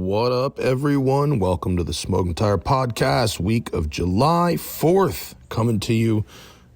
What up, everyone? Welcome to the Smoking Tire Podcast, week of July 4th, coming to you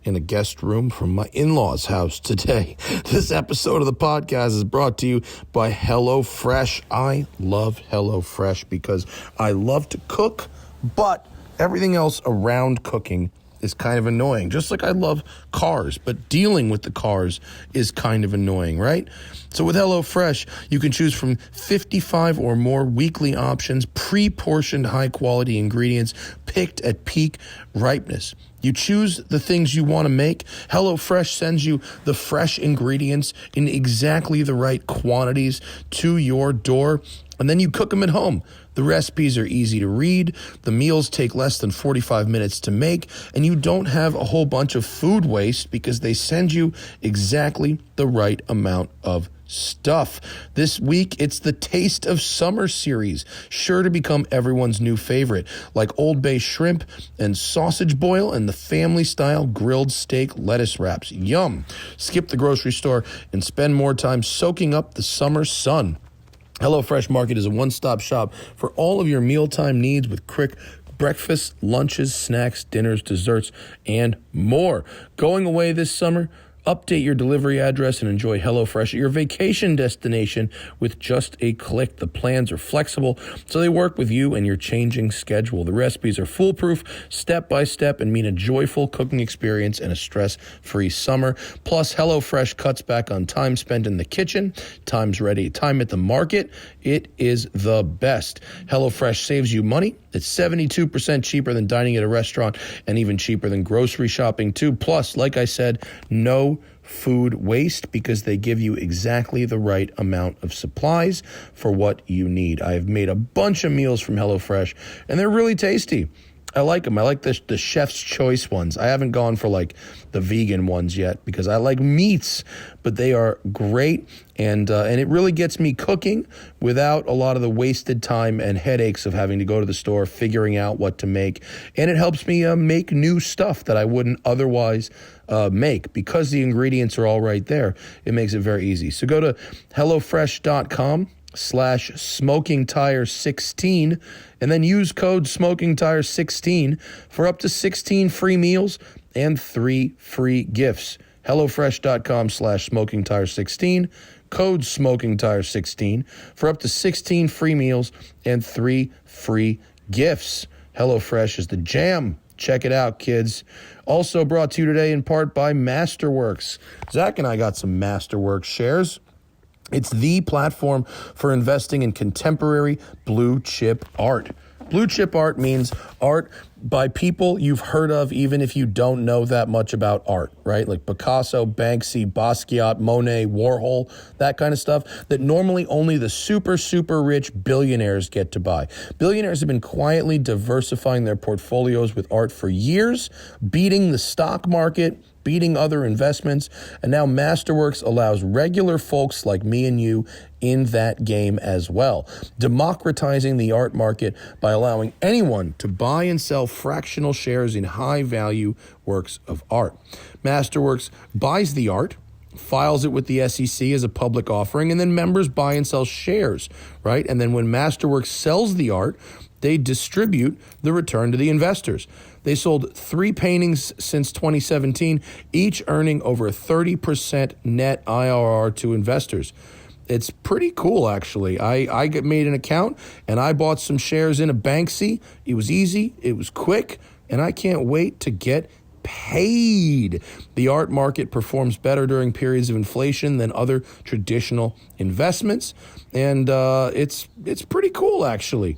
in a guest room from my in-laws' house today. This episode of the podcast is brought to you by Hellofresh. I love Hellofresh because I love to cook, but everything else around cooking is kind of annoying. Just like I love cars, but dealing with the cars is kind of annoying, right? So with HelloFresh, you can choose from 55 or more weekly options, pre-portioned high-quality ingredients picked at peak ripeness. You choose the things you want to make. HelloFresh sends you the fresh ingredients in exactly the right quantities to your door, and then you cook them at home. The recipes are easy to read, the meals take less than 45 minutes to make, and you don't have a whole bunch of food waste because they send you exactly the right amount of stuff. This week, it's the Taste of Summer series, sure to become everyone's new favorite, like Old Bay shrimp and sausage boil and the family-style grilled steak lettuce wraps. Yum! Skip the grocery store and spend more time soaking up the summer sun. HelloFresh Market is a one-stop shop for all of your mealtime needs with quick breakfasts, lunches, snacks, dinners, desserts, and more. Going away this summer? Update your delivery address and enjoy HelloFresh at your vacation destination with just a click. The plans are flexible, so they work with you and your changing schedule. The recipes are foolproof, step-by-step, and mean a joyful cooking experience and a stress-free summer. Plus, HelloFresh cuts back on time spent in the kitchen, time at the market. It is the best. HelloFresh saves you money. It's 72% cheaper than dining at a restaurant and even cheaper than grocery shopping, too. Plus, like I said, no food waste because they give you exactly the right amount of supplies for what you need. I have made a bunch of meals from HelloFresh, and they're really tasty. I like them. I like the chef's choice ones. I haven't gone for like the vegan ones yet because I like meats, but they are great. And it really gets me cooking without a lot of the wasted time and headaches of having to go to the store, figuring out what to make. And it helps me make new stuff that I wouldn't otherwise make because the ingredients are all right there. It makes it very easy. So go to HelloFresh.com/SmokingTire16 and then use code SmokingTire16 for up to 16 free meals and 3 free gifts. HelloFresh.com/SmokingTire16, code SmokingTire16 for up to 16 free meals and 3 free gifts. HelloFresh is the jam. Check it out, kids. Also brought to you today in part by Masterworks. Zach and I got some Masterworks shares. It's the platform for investing in contemporary blue chip art. Blue chip art means art by people you've heard of even if you don't know that much about art, right? Like Picasso, Banksy, Basquiat, Monet, Warhol, that kind of stuff that normally only the super, super rich billionaires get to buy. Billionaires have been quietly diversifying their portfolios with art for years, beating the stock market, beating other investments, and now Masterworks allows regular folks like me and you in that game as well, democratizing the art market by allowing anyone to buy and sell fractional shares in high-value works of art. Masterworks buys the art, files it with the SEC as a public offering, and then members buy and sell shares, right? And then when Masterworks sells the art, they distribute the return to the investors. They sold 3 paintings since 2017, each earning over a 30% net IRR to investors. It's pretty cool, actually. I made an account, and I bought some shares in a Banksy. It was easy, it was quick, and I can't wait to get paid. The art market performs better during periods of inflation than other traditional investments, and it's pretty cool, actually.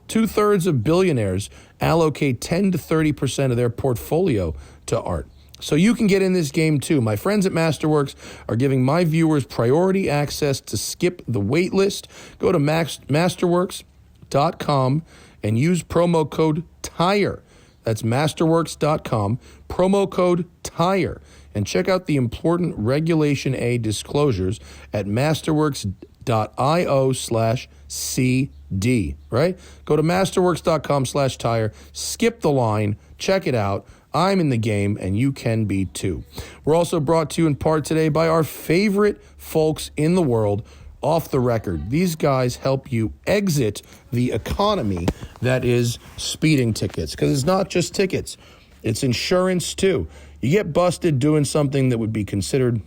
2/3 of billionaires allocate 10 to 30% of their portfolio to art. So you can get in this game too. My friends at Masterworks are giving my viewers priority access to skip the wait list. Go to masterworks.com and use promo code TIRE. That's masterworks.com, promo code TIRE. And check out the important Regulation A disclosures at masterworks.io/CD, right? Go to masterworks.com/tire, skip the line, check it out. I'm in the game, and you can be too. We're also brought to you in part today by our favorite folks in the world, Off the Record. These guys help you exit the economy that is speeding tickets, because it's not just tickets. It's insurance, too. You get busted doing something that would be considered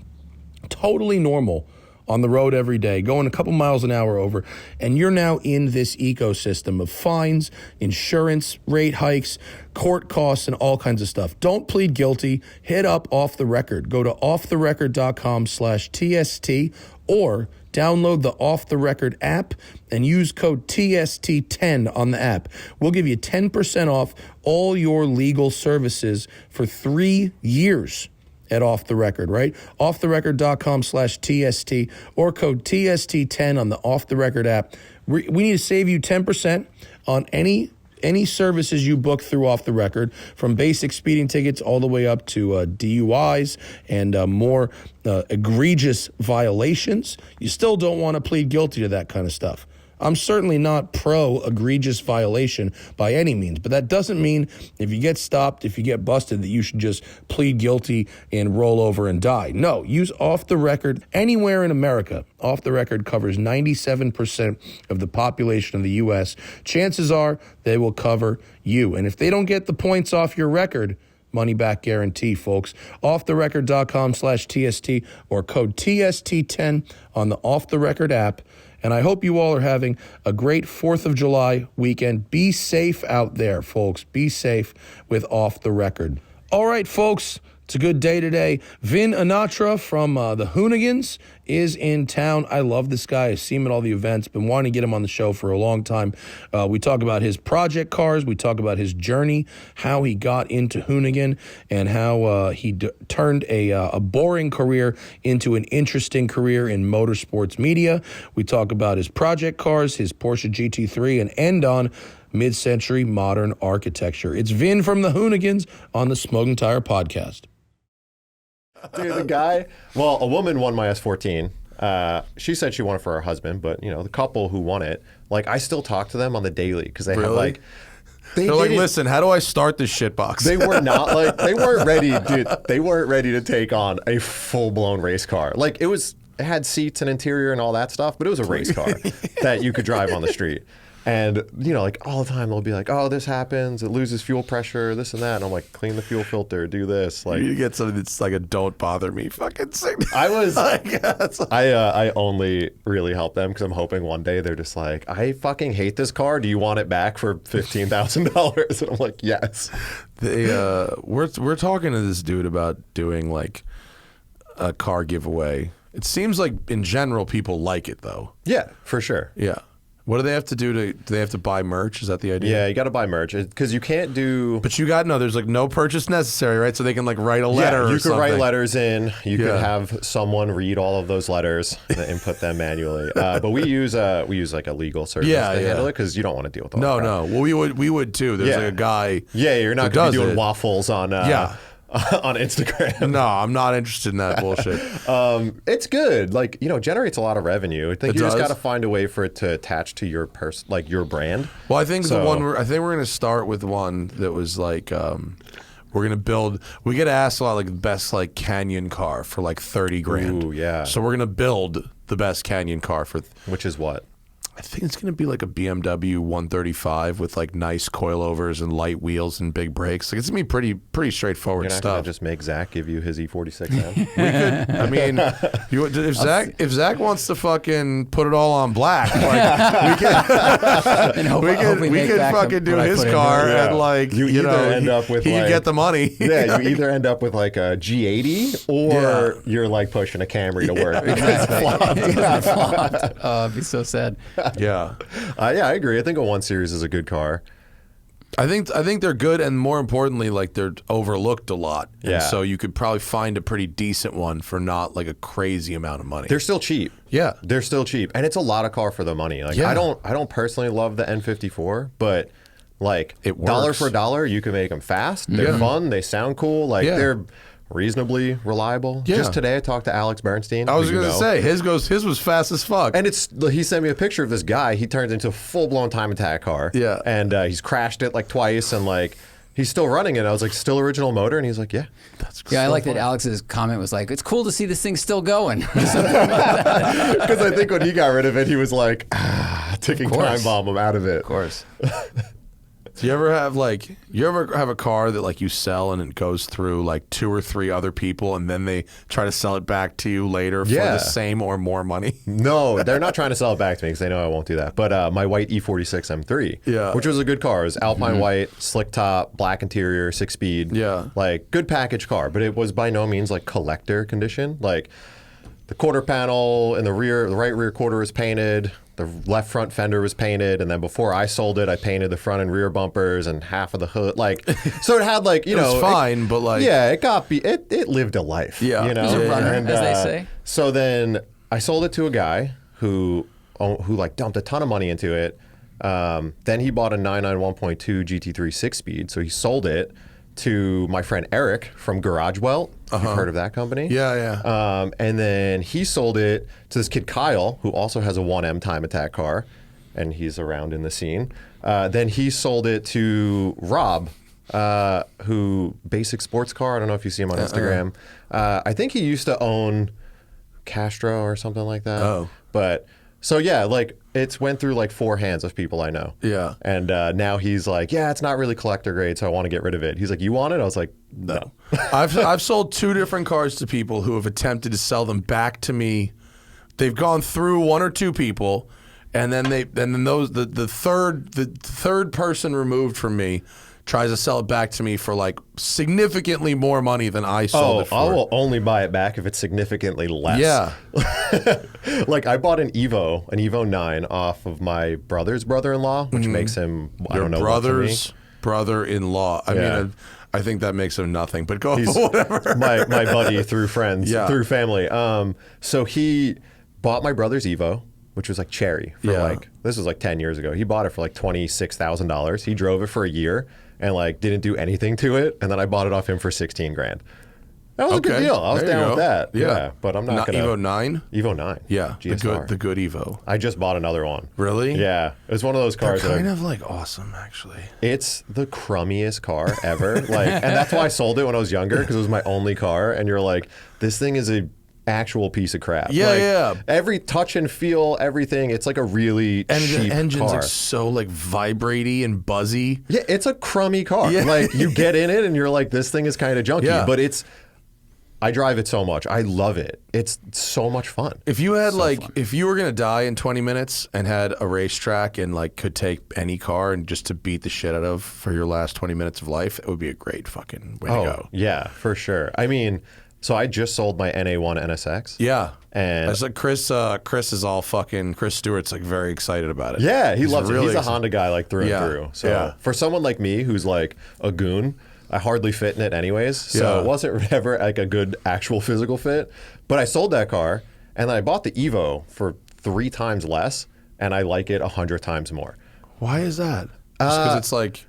totally normal on the road every day, going a couple miles an hour over, and you're now in this ecosystem of fines, insurance rate hikes, court costs, and all kinds of stuff. Don't plead guilty. Hit up Off the Record. Go to offtherecord.com/TST or download the Off the Record app and use code TST10 on the app. We'll give you 10% off all your legal services for 3 years. At Off the Record, right? Offtherecord.com/TST or code TST10 on the Off the Record app. We need to save you 10% on any services you book through Off the Record, from basic speeding tickets all the way up to DUIs and more egregious violations. You still don't want to plead guilty to that kind of stuff. I'm certainly not pro-egregious violation by any means, but that doesn't mean if you get stopped, if you get busted, that you should just plead guilty and roll over and die. No, use Off the Record anywhere in America. Off the Record covers 97% of the population of the U.S. Chances are they will cover you. And if they don't get the points off your record, money back guarantee, folks. Offtherecord.com/TST or code TST10 on the Off the Record app. And I hope you all are having a great 4th of July weekend. Be safe out there, folks. Be safe with Off the Record. All right, folks. It's a good day today. Vin Anatra from the Hoonigans is in town. I love this guy. I see him at all the events. Been wanting to get him on the show for a long time. We talk about his project cars. We talk about his journey, how he got into Hoonigan, and how he turned a boring career into an interesting career in motorsports media. We talk about his project cars, his Porsche GT3, and end on mid-century modern architecture. It's Vin from the Hoonigans on the Smoking Tire Podcast. Dude, the guy, well, a woman won my S14. She said she won it for her husband, but, you know, the couple who won it, like, I still talk to them on the daily because they have, like... They're like, listen, how do I start this shitbox? They were not, like, they weren't ready, dude. They weren't ready to take on a full-blown race car. Like, it had seats and interior and all that stuff, but it was a race car that you could drive on the street. And, you know, like, all the time they'll be like, oh, this happens, it loses fuel pressure, this and that. And I'm like, clean the fuel filter, do this. Like, you need to get something that's like a don't bother me fucking signal. I only really help them because I'm hoping one day they're just like, I fucking hate this car. Do you want it back for $15,000? And I'm like, yes. We're talking to this dude about doing like a car giveaway. It seems like in general people like it though. Yeah, for sure. Yeah. What do they have to do do they have to buy merch? Is that the idea? Yeah, you got to buy merch because you can't do... But there's like no purchase necessary, right? So they can like write a letter or something. You could write letters in. You could have someone read all of those letters and input them manually. But we use like a legal service to handle it because you don't want to deal with all that. No. Well, we would too. There's like a guy... Yeah, you're not going to be doing waffles on... on Instagram. No, I'm not interested in that bullshit. It's good. Like, you know, generates a lot lot of revenue. I think you just got to find a way for it to attach to your like your brand. Well, I think I think we're going to start with one that was like we're going to build. We get asked a lot like the best like Canyon car for like 30 grand. Ooh, yeah. So we're going to build the best Canyon car for which is what? I think it's going to be like a BMW 135 with like nice coilovers and light wheels and big brakes. Like it's going to be pretty straightforward You're not stuff. Gonna just make Zach give you his E46 then? We could. I mean, if Zach wants to fucking put it all on black, like we could fucking do his car and like you end up with he could get the money. Yeah, you either end up with like a G80 or you're like pushing a Camry to work because it's flopped. Oh, it'd be so sad. Yeah. Yeah, I agree. I think a 1 Series is a good car. I think they're good, and more importantly, like they're overlooked a lot. Yeah. And so you could probably find a pretty decent one for not like a crazy amount of money. They're still cheap. Yeah. They're still cheap, and it's a lot of car for the money. Like I don't personally love the N54, but like dollar for dollar, you can make them fast. They're fun. They sound cool. Like they're reasonably reliable. Yeah. Just today I talked to Alex Berenstein. I was going to say his was fast as fuck. And he sent me a picture of this guy. He turns into a full-blown time attack car. Yeah. And he's crashed it like twice and like he's still running it. I was like, still original motor? And he's like, yeah. That's Yeah, I so like funny. that Alex's comment was like, it's cool to see this thing still going. Because I think when he got rid of it, he was like, ticking time bomb, I'm out of it. Of course. Do you ever have a car that like you sell and it goes through like 2 or 3 other people and then they try to sell it back to you later for the same or more money? No, they're not trying to sell it back to me because they know I won't do that. But my white E46 M3, which was a good car. It was Alpine white, slick top, black interior, 6-speed. Yeah. Like, good package car. But it was by no means like collector condition. Like, the quarter panel in the rear, the right rear quarter was painted. The left front fender was painted, and then before I sold it, I painted the front and rear bumpers and half of the hood. Like, so it had like, you know, it was fine, but like, yeah, it lived a life. Yeah, you know, It was a runner, and, as they say. So then I sold it to a guy who like dumped a ton of money into it. Then he bought a 991.2 GT3 6-speed, so he sold it to my friend Eric from Garage Welt. You've heard of that company? Yeah. And then he sold it to this kid Kyle, who also has a 1M time attack car, and he's around in the scene. Then he sold it to Rob, who Basic Sports Car. I don't know if you see him on Instagram. I think he used to own Castro or something like that. Oh. But so yeah, like it's went through like 4 hands of people I know. Yeah. And now he's like, yeah, it's not really collector grade, so I want to get rid of it. He's like, you want it? I was like, no. I've sold 2 different cars to people who have attempted to sell them back to me. They've gone through 1 or 2 people, and then the third person removed from me tries to sell it back to me for like significantly more money than I sold it for. I will only buy it back if it's significantly less. Yeah. Like I bought an Evo 9 off of my brother's brother-in-law, which makes him, I don't know, brother's brother-in-law. I mean, I think that makes him nothing, but go whatever. my buddy through friends, Yeah. through family. So he bought my brother's Evo, which was like cherry for like, this was like 10 years ago. He bought it for like $26,000. He drove it for a year and like didn't do anything to it. And then I bought it off him for 16 grand. That was a good deal. I was down with that. Yeah. But I'm not going to. Evo 9? Evo 9. Yeah. GSR. The good Evo. I just bought another one. Really? Yeah. It was one of those They're cars kind of like awesome, actually. It's the crummiest car ever. Like, and that's why I sold it when I was younger, because it was my only car. And you're like, this thing is a actual piece of crap. Yeah, like, yeah. Every touch and feel, everything. It's like a really And cheap the engine's car. like so like vibrate-y and buzzy. Yeah, it's a crummy car. Yeah. Like you get in it and you're like, this thing is kind of junky, Yeah. but I drive it so much. I love it. It's so much fun. If you had if you were gonna die in 20 minutes and had a racetrack and like could take any car and just to beat the shit out of for your last 20 minutes of life, it would be a great fucking way to go. Yeah, for sure. I mean, so I just sold my NA1 NSX. Yeah. And it's like Chris is all fucking, Chris Stewart's like very excited about it. yeah, he loves really it. He's a excited. Honda guy like through and through. So for someone like me who's like a goon, I hardly fit in it anyways. So it wasn't ever like a good actual physical fit. But I sold that car and then I bought the Evo for 3 times less and I like it 100 times more. Why is that? Just because it's like,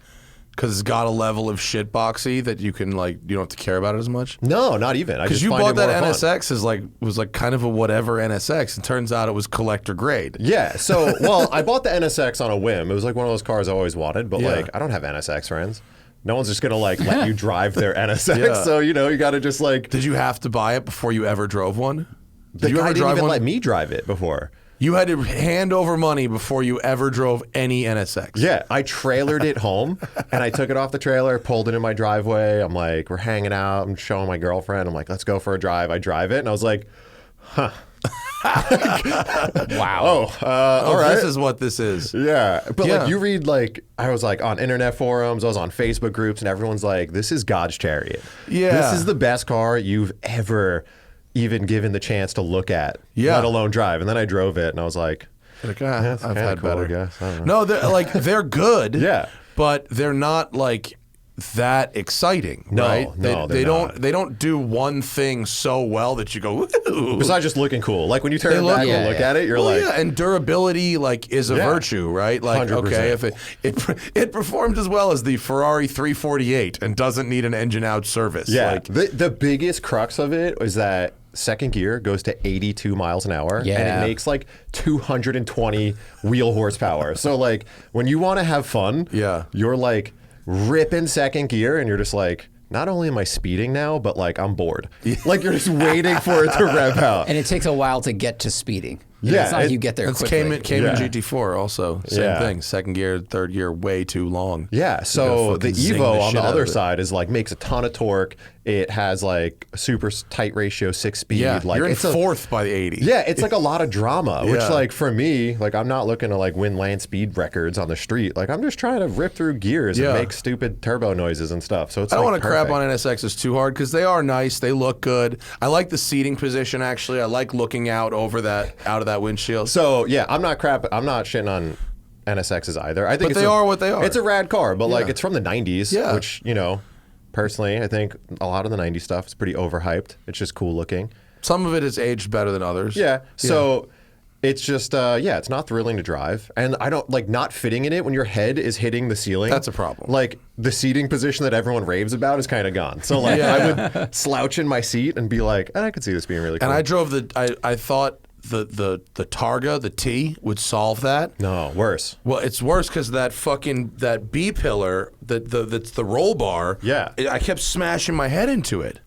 because it's got a level of shitboxy that you can like, you don't have to care about it as much? No, not even. I Because just you find bought it that more fun. NSX was like kind of a whatever NSX, and turns out it was collector grade. Yeah. So, well, I bought the NSX on a whim. It was like one of those cars I always wanted, but Yeah. like I don't have NSX friends. No one's just gonna like let you drive their NSX. Yeah. So you know you got to just like. Did you have to buy it before you ever drove one? The Did you guy ever didn't drive even one? let me drive it before. You had to hand over money before you ever drove any NSX. Yeah, I trailered it home and I took it off the trailer, pulled it in my driveway. I'm like, we're hanging out. I'm showing my girlfriend. I'm like, let's go for a drive. I drive it and I was like, huh. Wow. All right. This is what this is. Yeah, but Yeah. like you read like I was like on internet forums, I was on Facebook groups, and everyone's like, "This is God's chariot. Yeah. This is the best car you've ever even given the chance to look at, Yeah. let alone drive." And then I drove it, and I was like, Like, "That's I've kinda had cool, I better. guess. I don't know." No, they're like they're good. Yeah. but they're not like that exciting, No, right? no, they they're don't. not. They don't do one thing so well that you go, woo. Besides just looking cool, like when you turn They it look- back yeah, and look yeah. at it, you're Well, like, yeah, and durability like is a Yeah. virtue, right? Like, 100%. okay, if it performed as well as the Ferrari 348 and doesn't need an engine out service. yeah. Like, The biggest crux of it is that second gear goes to 82 miles an hour and Yeah. it makes like 220 wheel horsepower. So like when you want to have fun, Yeah. you're like rip in second gear, and you're just like, not only am I speeding now, but like I'm bored. Like you're just waiting for it to rev out. And it takes a while to get to speeding. Yeah, it's not like you get there quickly. Cayman GT4 also. Same thing. Second gear, third gear, way too long. Yeah, so the Evo on the other of it. side is like makes a ton of torque. It has like a super tight ratio 6-speed. Yeah, like you're in it's fourth by the 80. Yeah, it's like a lot of drama, which Yeah. like for me, like I'm not looking to like win land speed records on the street. Like I'm just trying to rip through gears and make stupid turbo noises and stuff. So it's I don't like want to crap perfect. on NSXs too hard because they are nice. They look good. I like the seating position actually. I like looking out of that windshield. So yeah, I'm not shitting on NSXs either. I think But they are what they are. It's a rad car, but like Yeah. it's from the 90s, Yeah. which, you know, personally, I think a lot of the 90s stuff is pretty overhyped. It's just cool looking. Some of it is aged better than others. Yeah. So it's just, it's not thrilling to drive. And I don't like not fitting in it when your head is hitting the ceiling. That's a problem. Like the seating position that everyone raves about is kind of gone. So like I would slouch in my seat and be like, I could see this being really cool. And I drove I thought the Targa, the T, would solve that. No, worse. Well, it's worse because that B pillar, that's the roll bar. Yeah. I kept smashing my head into it.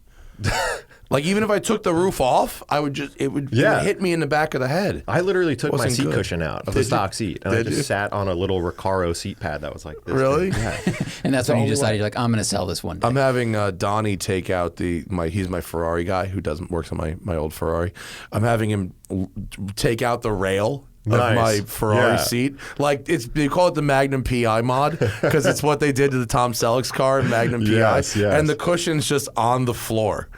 Like even if I took the roof off, it would hit me in the back of the head. I literally took my Wasn't seat good. cushion out of Did the you? stock seat, and I Did just you? sat on a little Recaro seat pad that was like this. Really? big. Yeah. And that's when you decided, you're like, I'm going to sell this one day. I'm having Donnie take out he's my Ferrari guy who works on my old Ferrari. I'm having him take out the rail of Nice. my Ferrari Yeah. seat. Like they call it the Magnum PI mod because it's what they did to the Tom Selleck's car in Magnum PI. Yes, yes. And the cushion's just on the floor.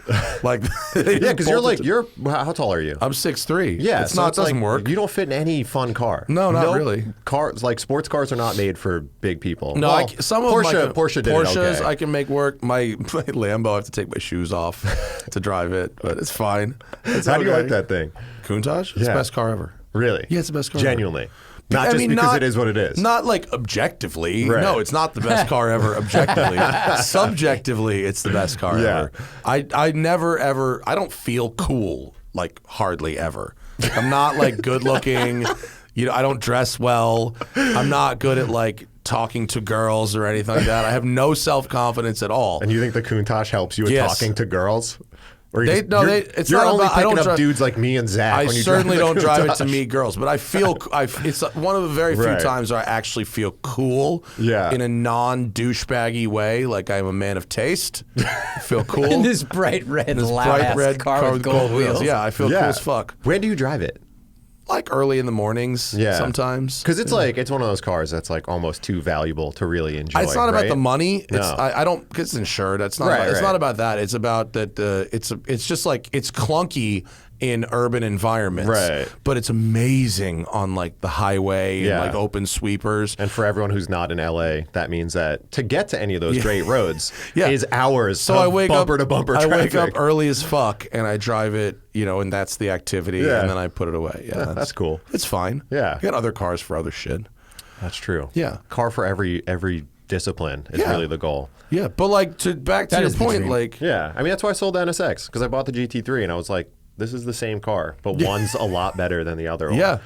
Like Yeah, because how tall are you? I'm 6'3". Yeah, it's so not doesn't like, work. You don't fit in any fun car. No, not really. Cars like sports cars are not made for big people. No, Well, some of them Porsche did Porsches it okay. I can make work. My Lambo I have to take my shoes off to drive it, but it's fine. It's How do you okay. like that thing? Countach? It's the Yeah. best car ever. Really? Yeah, it's the best car Genuinely. ever. Not just because it is what it is. Not like objectively. Right. No, it's not the best car ever objectively. Subjectively, it's the best car Yeah. ever. I never ever I don't feel cool like hardly ever. I'm not like good looking. I don't dress well. I'm not good at like talking to girls or anything like that. I have no self-confidence at all. And you think the Countach helps you with Yes. talking to girls? Or It's you're not only about, I picking don't up dri- dudes like me and Zach. I when you certainly drive the don't drive it Countach. to meet girls, but I feel it's one of the very few Right. times where I actually feel cool Yeah. in a non-douchebaggy way, like I'm a man of taste. I feel cool. In this bright red, This loud bright red car with gold wheels. Yeah, I feel cool as fuck. When do you drive it? Like early in the mornings, sometimes. Because it's like it's one of those cars that's like almost too valuable to really enjoy. It's not about right? the money. It's No. I don't because it's insured. It's not. Right, about, It's right. not about that. It's about that. It's just like it's clunky in urban environments. Right. But it's amazing on like the highway and Yeah. like open sweepers. And for everyone who's not in LA, that means that to get to any of those great roads Yeah. is hours So of I wake bumper up to bumper I traffic. wake up early as fuck and I drive it, and that's the activity, Yeah. and then I put it away. Yeah, that's cool. It's fine. Yeah. I got other cars for other shit. That's true. Yeah. Car for every discipline is Yeah. really the goal. Yeah, but like back to That your is the point, dream. like Yeah. I mean, that's why I sold the NSX because I bought the GT3 and I was like, this is the same car, but one's a lot better than the other one. yeah.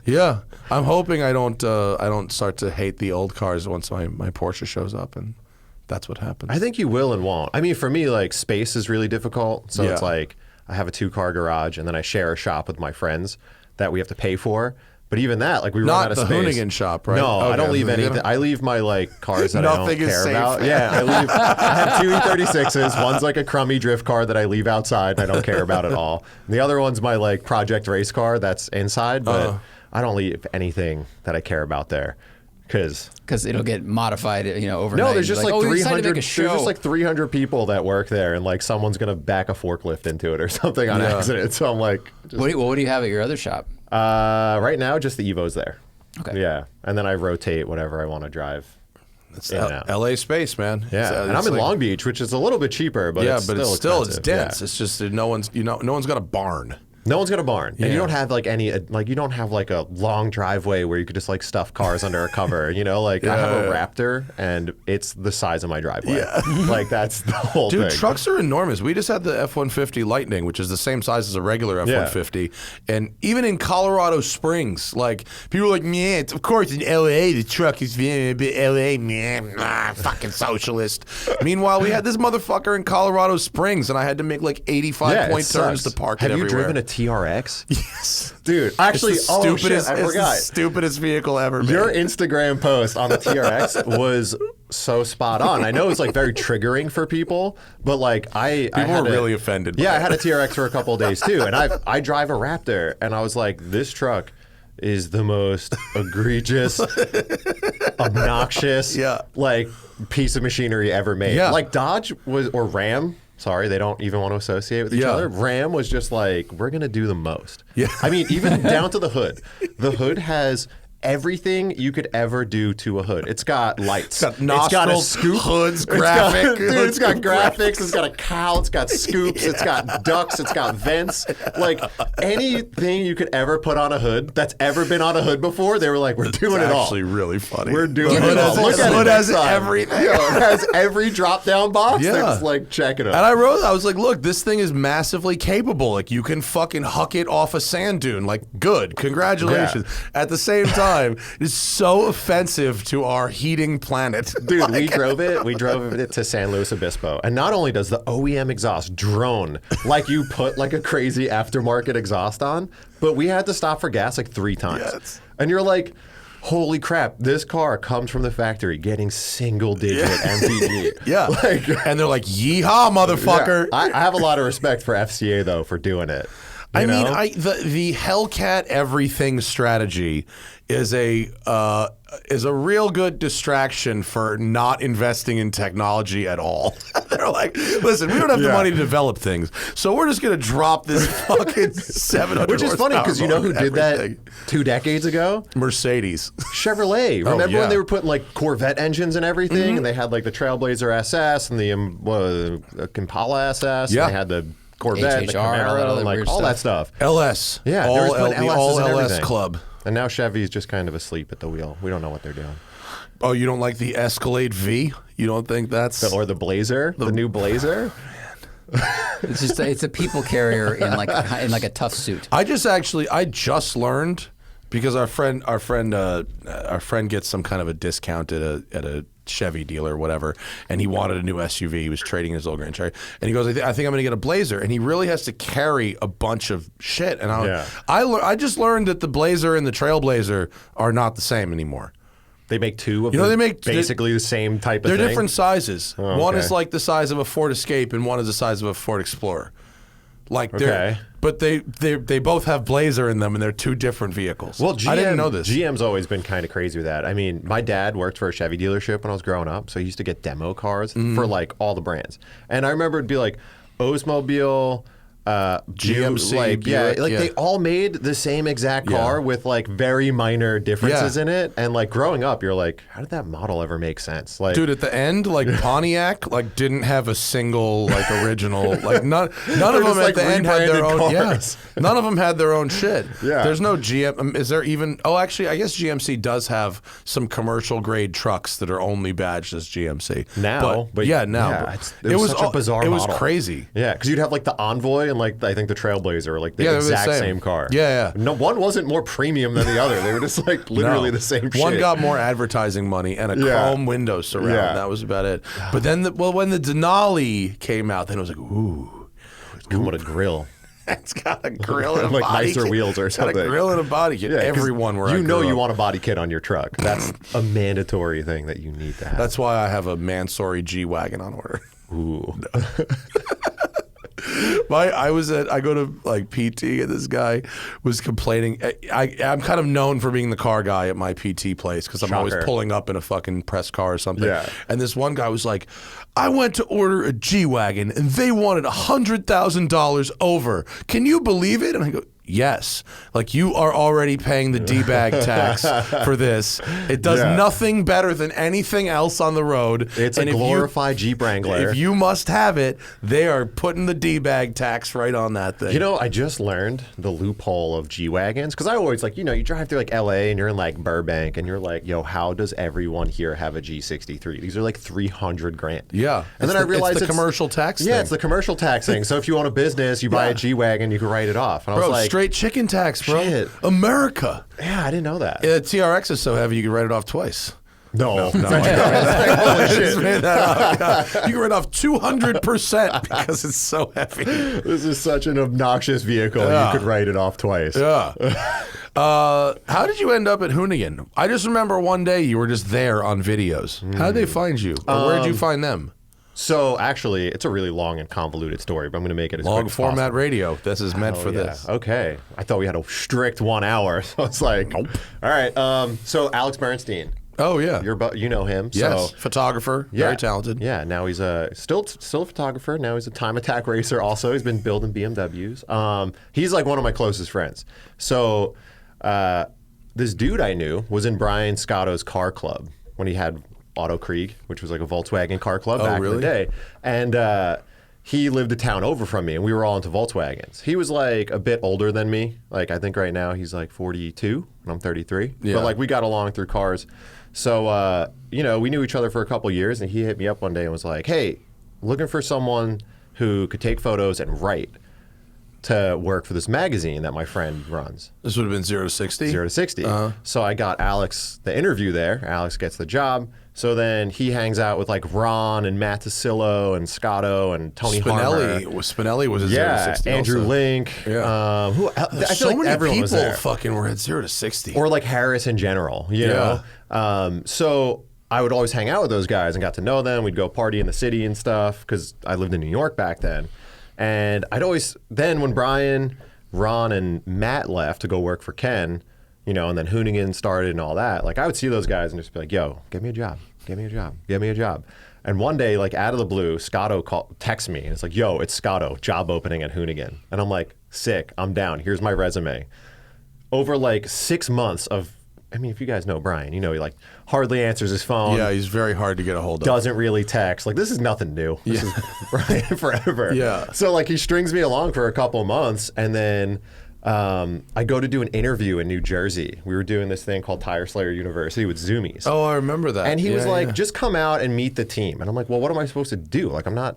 Yeah, I'm hoping I don't start to hate the old cars once my Porsche shows up, and that's what happens. I think you will and won't. I mean, for me, like space is really difficult. So it's Yeah. like I have a 2-car garage and then I share a shop with my friends that we have to pay for. But even that, like we run Not out of the space. Hoonigan shop, right? No, I Okay, don't leave you anything. don't- I leave my like cars that I don't Nothing is care safe. about. Yeah, I have 2 E36s. One's like a crummy drift car that I leave outside and I don't care about at all. And the other one's my like project race car that's inside, but I don't leave anything that I care about there. Because it'll get modified, overnight. No, there's just like, we decided 300. to make a There's show. just like 300 people that work there, and like someone's gonna back a forklift into it or something on Yeah. accident. So I'm like, just, What do you have at your other shop? right now, just the Evo's there. Okay. Yeah, and then I rotate whatever I want to drive. It's in and out. LA space, man. Yeah, It's, and I'm in Long Beach, which is a little bit cheaper, but Yeah, it's but still it's expensive. dense. Yeah. It's just no one's got a barn. No one's got a barn, and Yeah. you don't have like any you don't have like a long driveway where you could just like stuff cars under a cover. You know, like I have a Raptor, and it's the size of my driveway. Yeah. Like that's the whole Dude, thing. trucks are enormous. We just had the F-150 Lightning, which is the same size as a regular F-150. And even in Colorado Springs, like, people are like, man, of course in L.A. the truck is a bit L.A., man, fucking socialist. Meanwhile, we had this motherfucker in Colorado Springs, and I had to make like 85-point turns to park it Have you everywhere. driven a TRX? Yes. Dude, actually, It's the oh shit, stupidest, I it's forgot. the stupidest vehicle ever made. Your Instagram post on the TRX was so spot on. I know it's like very triggering for people, but like People were really offended by Yeah, I it. had a TRX for a couple of days too, and I drive a Raptor, and I was like, this truck is the most egregious, obnoxious, like piece of machinery ever made. Yeah. Like Dodge was, or Ram. Sorry, they don't even want to associate with each other. Ram was just like, we're going to do the most. Yeah. I mean, even down to the hood. The hood has everything you could ever do to a hood. It's got lights. It's got nostrils, hoods, graphic. It's got graphics. It's got a cowl. It's got scoops. It's got ducts. It's got vents. Like anything you could ever put on a hood that's ever been on a hood before, they were like, we're doing it all. Actually, really funny. We're doing The it all. Look at it hood next has time. everything. Yeah, it has every drop-down box. Yeah. They're just like checking it. And I was like, look, this thing is massively capable. Like, you can fucking huck it off a sand dune. Like, good. Congratulations. At the same time, it's so offensive to our heating planet. Dude, we drove it to San Luis Obispo, and not only does the OEM exhaust drone like you put like a crazy aftermarket exhaust on, but we had to stop for gas like 3 times. Yes. And you're like, holy crap, this car comes from the factory getting single-digit MPG. Yeah. Like, And they're like, yeehaw, motherfucker. I have a lot of respect for FCA, though, for doing it. I You mean, know? the Hellcat everything strategy is a real good distraction for not investing in technology at all. They're like, listen, we don't have the money to develop things, so we're just gonna drop this fucking 700. Which is funny because you know who did everything. that 2 decades ago? Mercedes. Chevrolet. Remember yeah. when they were putting like Corvette engines and everything, and they had like the Trailblazer SS and the Impala SS, Yeah. and they had the Corvette, and the HHR, all that Camaro, other and like weird all stuff. that stuff. LS. Yeah, all they were putting the LSs all and LS everything. club. And now Chevy's just kind of asleep at the wheel. We don't know what they're doing. Oh, you don't like the Escalade V? You don't think that's Or the Blazer, the new Blazer. It's a people carrier in like a tough suit. I just learned because our friend gets some kind of a discount at a Chevy dealer or whatever, and he wanted a new SUV. He was trading his old Grand Cherokee, and he goes, I think I'm going to get a Blazer, and he really has to carry a bunch of shit. And I just learned that the Blazer and the Trailblazer are not the same anymore. They make 2 of You know, them, they make- basically the same type of They're thing. different sizes. Oh, One okay. is like the size of a Ford Escape, and one is the size of a Ford Explorer. Like Okay. but they both have Blazer in them, and they're 2 different vehicles. Well, GM, I didn't know this. GM's always been kind of crazy with that. I mean, my dad worked for a Chevy dealership when I was growing up, so he used to get demo cars for like all the brands. And I remember it'd be like Oldsmobile, GMC, like Buick, yeah. they all made the same exact car with like very minor differences in it. And like growing up, you're like, how did that model ever make sense? Like, Dude, at the end, like Pontiac, like didn't have a single like original, like none of They're them just, at like, the end had their own. rebranded cars. Yeah, none of them had their own shit. Yeah. There's no GM. Is there even? Oh, actually, I guess GMC does have some commercial grade trucks that are only badged as GMC Now, but yeah, now. yeah, but it was such a bizarre It was model. crazy. Yeah, because you'd have like the Envoy and like I think the Trailblazer were like the Yeah, they were the exact same. same car. Yeah, yeah. No, one wasn't more premium than the other. They were just like literally No. the same One shit. got more advertising money and a Yeah. chrome window surround. Yeah. That was about it. But then, when the Denali came out, then it was like, ooh. Come with a grill. It's got a grill and a Like body nicer kit. wheels or It's got something. a grill and a body kit. Yeah, 'cause Everyone where I you know grew you up. want a body kit on your truck. That's a mandatory thing that you need to have. That's why I have a Mansory G-Wagon on order. Ooh. I go to like PT and this guy was complaining. I'm kind of known for being the car guy at my PT place because I'm always Shocker. pulling up in a fucking press car or something. Yeah. And this one guy was like, I went to order a G-Wagon and they wanted $100,000 over. Can you believe it? And I go, yes. Like, you are already paying the D-bag tax for this. It does nothing better than anything else on the road. It's a glorified Jeep Wrangler. If you must have it, they are putting the D-bag tax right on that thing. You know, I just learned the loophole of G-Wagons, because I always, like, you know, you drive through like LA and you're in like Burbank and you're like, yo, how does everyone here have a G63? These are like $300,000. Yeah. And then I realized it's the commercial tax thing. Yeah, it's the commercial taxing. So if you own a business, you buy a G-Wagon, you can write it off. And I was like, straight chicken tax, bro. Shit. America. Yeah, I didn't know that. Yeah, the TRX is so heavy you can write it off twice. No. Holy shit. Made that up. You can write off 200% because it's so heavy. This is such an obnoxious vehicle. You could write it off twice. Yeah. How did you end up at Hoonigan? I just remember one day you were just there on videos. How did they find you? Or where did you find them? So actually, it's a really long and convoluted story, but I'm going to make it as Long quick as format possible. radio. This is meant for this. Okay. I thought we had a strict 1 hour. So it's like, nope. All right. So Alex Berenstein. Oh, yeah. You know him. Yes. So, Photographer. yeah. Very talented. Yeah. Now he's still a photographer. Now he's a time attack racer also. He's been building BMWs. He's like one of my closest friends. So this dude I knew was in Brian Scotto's car club when he had Auto Krieg, which was like a Volkswagen car club back in the day. And he lived a town over from me, and we were all into Volkswagens. He was like a bit older than me. Like, I think right now he's like 42, and I'm 33. Yeah. But like, we got along through cars. So, you know, we knew each other for a couple years, and he hit me up one day and was like, hey, looking for someone who could take photos and write to work for this magazine that my friend runs. This would have been 0 to 60? 0 to 60. So I got Alex the interview there. Alex gets the job. So then he hangs out with like Ron and Matt Tasillo and Scotto and Tony Harmer. Spinelli was a 0 to 60 Andrew also. Link. Yeah. I feel So like many everyone people was there. fucking were at 0 to 60. Or like Harris in general, you know? So I would always hang out with those guys and got to know them. We'd go party in the city and stuff because I lived in New York back then. And I'd always, then when Brian, Ron, and Matt left to go work for Ken, you know, and then Hoonigan started and all that, like I would see those guys and just be like, yo, get me a job, get me a job, get me a job. And one day, like out of the blue, Scotto texts me and it's like, yo, it's Scotto, job opening at Hoonigan. And I'm like, sick, I'm down, here's my resume. Over like 6 months of, I mean, if you guys know Brian, you know he like hardly answers his phone. Yeah, he's very hard to get a hold of. Doesn't really text. Like, this is nothing new. This is Brian forever. Yeah. So, like, he strings me along for a couple months, and then I go to do an interview in New Jersey. We were doing this thing called Tire Slayer University with Zoomies. Oh, I remember that. And he was like, just come out and meet the team. And I'm like, well, what am I supposed to do? Like, my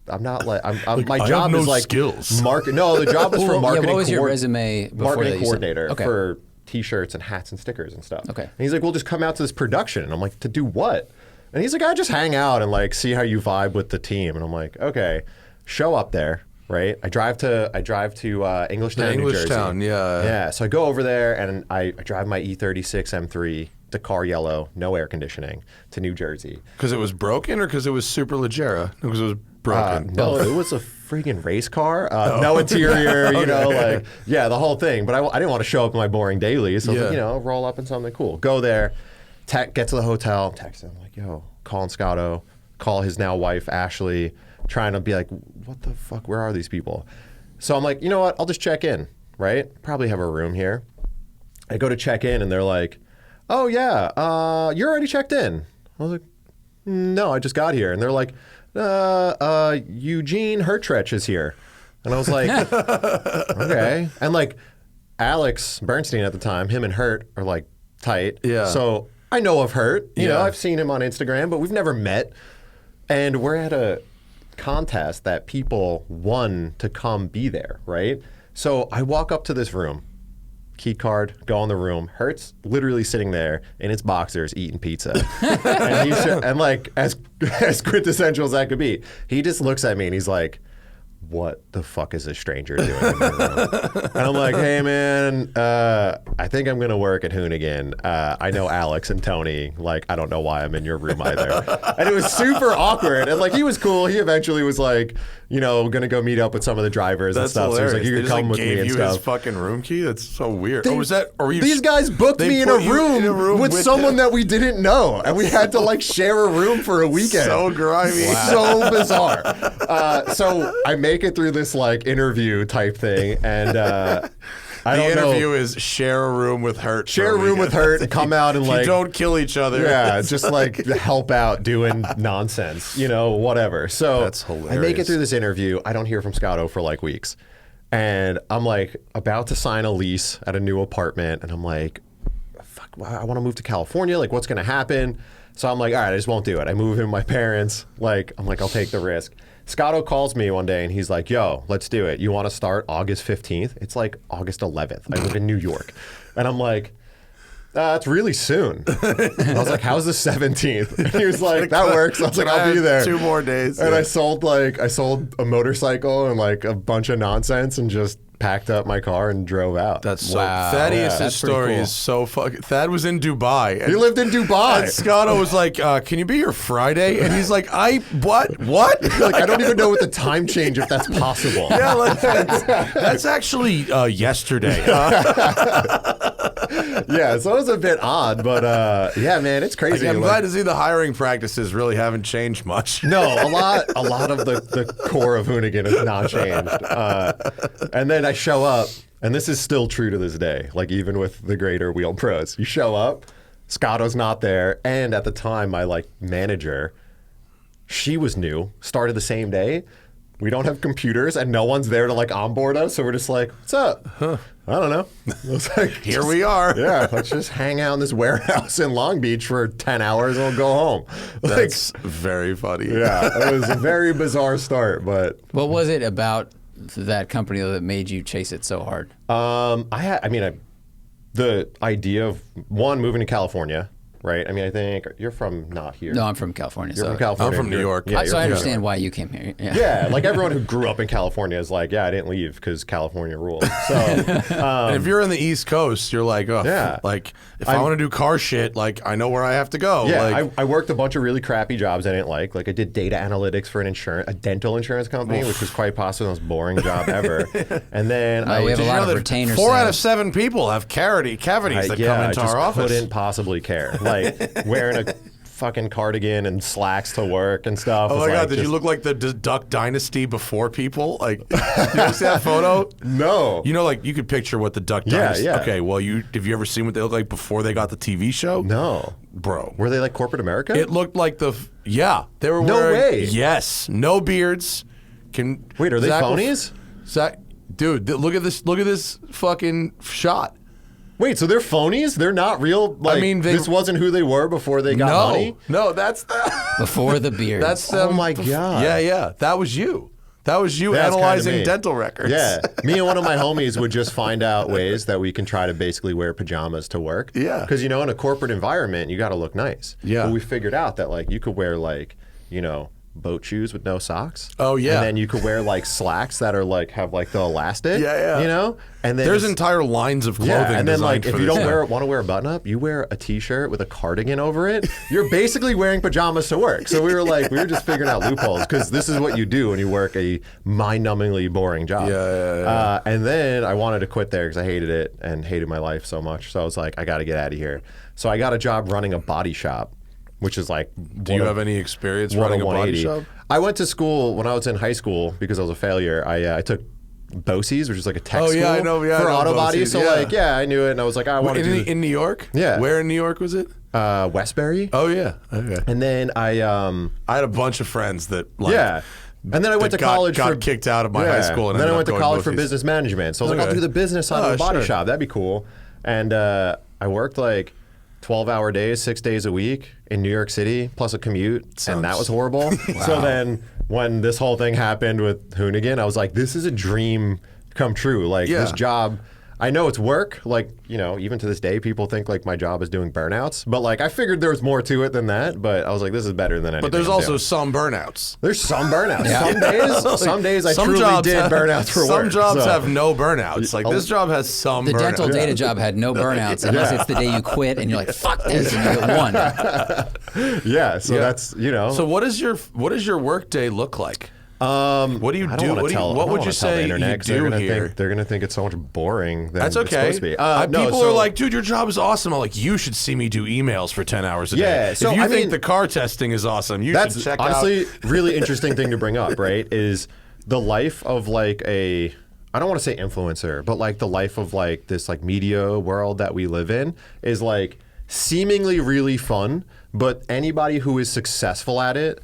job no is like skills. No, the job is for marketing. What was your resume before marketing that you said? coordinator Okay. for T-shirts and hats and stickers and stuff. Okay. And he's like, well, just come out to this production. And I'm like, to do what? And he's like, I just hang out and like see how you vibe with the team. And I'm like, okay, show up there, right? I drive to Englishtown, New Jersey. Englishtown, yeah. Yeah. So I go over there and I drive my E36 M3, the car yellow, no air conditioning, to New Jersey. Because it was broken or because it was super Leggera? Because it was broken. No, it was a freaking race car. No interior, you know, like, yeah, the whole thing. But I didn't want to show up in my boring daily. So I was like, you know, roll up in something cool. Go there, get to the hotel, text him, like, yo, call Scotto, call his now wife, Ashley, trying to be like, what the fuck, where are these people? So I'm like, you know what, I'll just check in, right? Probably have a room here. I go to check in and they're like, oh yeah, you're already checked in. I was like, no, I just got here. And they're like, Eugene Hertrich is here. And I was like, okay. And like Alex Bernstein at the time, him and Hurt are like tight. Yeah. So I know of Hurt. You know, Yeah. I've seen him on Instagram, but we've never met. And we're at a contest that people won to come be there, right? So I walk up to this room, key card, go in the room. Hurt's literally sitting there in his boxers eating pizza. and like as quintessential as that could be, he just looks at me and he's like, what the fuck is this stranger doing in my room? And I'm like, hey man, I think I'm gonna work at Hoonigan. I know Alex and Tony. Like, I don't know why I'm in your room either. And it was super awkward. And like, he was cool. He eventually was like, you know, gonna go meet up with some of the drivers and stuff. Hilarious. So he's like, you can come with me and gave you stuff. his fucking room key? That's so weird. These guys booked me in a room with someone that we didn't know, and we had to like share a room for a weekend. So grimy. So bizarre. So I make it through this like interview type thing, and I don't know. The interview is share a room with Hurt. Share a room with Hurt and come out and you like don't kill each other. Yeah, just like help out doing nonsense, whatever. So That's hilarious. I make it through this interview. I don't hear from Scotto for like weeks. And I'm like about to sign a lease at a new apartment. And I'm like, fuck, I want to move to California. Like, what's going to happen? So I'm like, all right, I just won't do it. I move in with my parents. Like, I'm like, I'll take the risk. Scotto calls me one day and he's like, yo, let's do it. You want to start August 15th? It's like August 11th. I live in New York. And I'm like, it's really soon. I was like, how's the 17th? And he was like, that works. I was like, I'll be there. 2 more days. And I sold a motorcycle and like a bunch of nonsense and just packed up my car and drove out. That's so. Wow. Thaddeus' That's pretty story cool. is so fucking. Thad was in Dubai. And, He lived in Dubai. and Scotto was like, "Can you be here Friday?" And he's like, "What? Like, I don't even know what the time change if that's possible. Yeah, like that's actually yesterday." Yeah, so it was a bit odd, but yeah, man, it's crazy. I'm Like, glad to see the hiring practices really haven't changed much. no, a lot of the core of Hoonigan has not changed. And then I show up, and this is still true to this day, like even with the greater Wheel Pros. You show up, Scotto's not there, and at the time, my like manager, she was new, started the same day. We don't have computers, and no one's there to like onboard us, so we're just like, what's up? I don't know. I was like, Here we are. Yeah, let's just hang out in this warehouse in Long Beach for 10 hours and we'll go home. Like, That's very funny. yeah, it was a very bizarre start, but What was it about that company that made you chase it so hard? the idea of moving to California, right? I mean, I think you're from not here. No, I'm from California. You're so from California. I'm from New York. Yeah, so you're I from understand New why you came here. Yeah. York. Yeah, like everyone who grew up in California is like, yeah, I didn't leave because California rules. So And if you're in the East Coast, you're like, oh, Yeah. like if I want to do car shit, like I know where I have to go. yeah, like, I worked a bunch of really crappy jobs I didn't like. Like I did data analytics for a dental insurance company, which was quite possibly the most boring job ever. And then we have a Did you lot know of that retainer 4 out of sales. 7 people have cavities that come I into just our office. couldn't possibly care. Like wearing a fucking cardigan and slacks to work and stuff. Oh was my God, like did you just- look like the Duck Dynasty before people? Like, you ever see that photo? No. You know, like you could picture what the Duck Yeah, Dynasty. yeah. Okay, well, have you ever seen what they look like before they got the TV show? No. Bro. Were they like corporate America? It looked like they were No wearing. way. Yes, no beards. Wait, are they Zach will- phonies? Zach, dude, look at this fucking shot. Wait, so they're phonies? They're not real? Like, I mean, this wasn't who they were before they got money? No, that's Before the beard. that's Oh them my God. Yeah, that was you. That was you That's kinda analyzing me. dental records. Yeah. Me and one of my homies would just find out ways that we can try to basically wear pajamas to work. Yeah. Because, in a corporate environment, you got to look nice. Yeah. But we figured out that, like, you could wear, like, boat shoes with no socks. Oh, yeah. And then you could wear, like, slacks that are, like, have, like, the elastic. Yeah, yeah. And then There's just- entire lines of clothing. Yeah, and then like designed if for you this. don't want to wear a button up, you wear a t-shirt with a cardigan over it. You're basically wearing pajamas to work. So we were just figuring out loopholes because this is what you do when you work a mind-numbingly boring job. Yeah. And then I wanted to quit there because I hated it and hated my life so much. So I was like, I got to get out of here. So I got a job running a body shop, which is like. Do you have any experience running a body shop? I went to school when I was in high school because I was a failure. I took BOCES, which is like a tech Oh, school yeah, I know, yeah, I for know auto body. BOCES, So yeah. I knew it, and I was like, I want to do in New York? Yeah. Where in New York was it? Westbury. Oh yeah. Okay. And then I had a bunch of friends that like yeah. And then I went to college got for kicked out of my high school, and then I ended went up to going college for BOCES. business management. So I was like, Okay. I'll do the business side of the body sure. shop. That'd be cool. And I worked like 12-hour days, 6 days a week in New York City, plus a commute, and that was horrible. So then when this whole thing happened with Hoonigan, I was like, this is a dream come true. Like Yeah. this job, I know it's work. Like, even to this day, people think like my job is doing burnouts. But like, I figured there was more to it than that. But I was like, this is better than anything. But there's I'm also doing. some burnouts. There's some burnouts. Yeah. Some days I Some truly jobs did have- burnouts for Some work. jobs so- have no burnouts. Like this job has some the burnouts. dental data job had no burnouts unless it's the day you quit and you're like, fuck this, and you get one. Yeah, so Yeah. that's So what does your work day look like? What do you I do? don't want to tell. What I don't would wanna you tell the say internet you 'cause do here? They're gonna think it's so much boring. Than That's It's okay. supposed to be. People so- are like, dude, your job is awesome. I'm like, you should see me do emails for 10 hours a day. Yeah, so, if you I think mean, the car testing is awesome, you should That's check honestly out. really interesting thing to bring up. Right? Is the life of like I don't want to say influencer, but like the life of like this like media world that we live in is like seemingly really fun, but anybody who is successful at it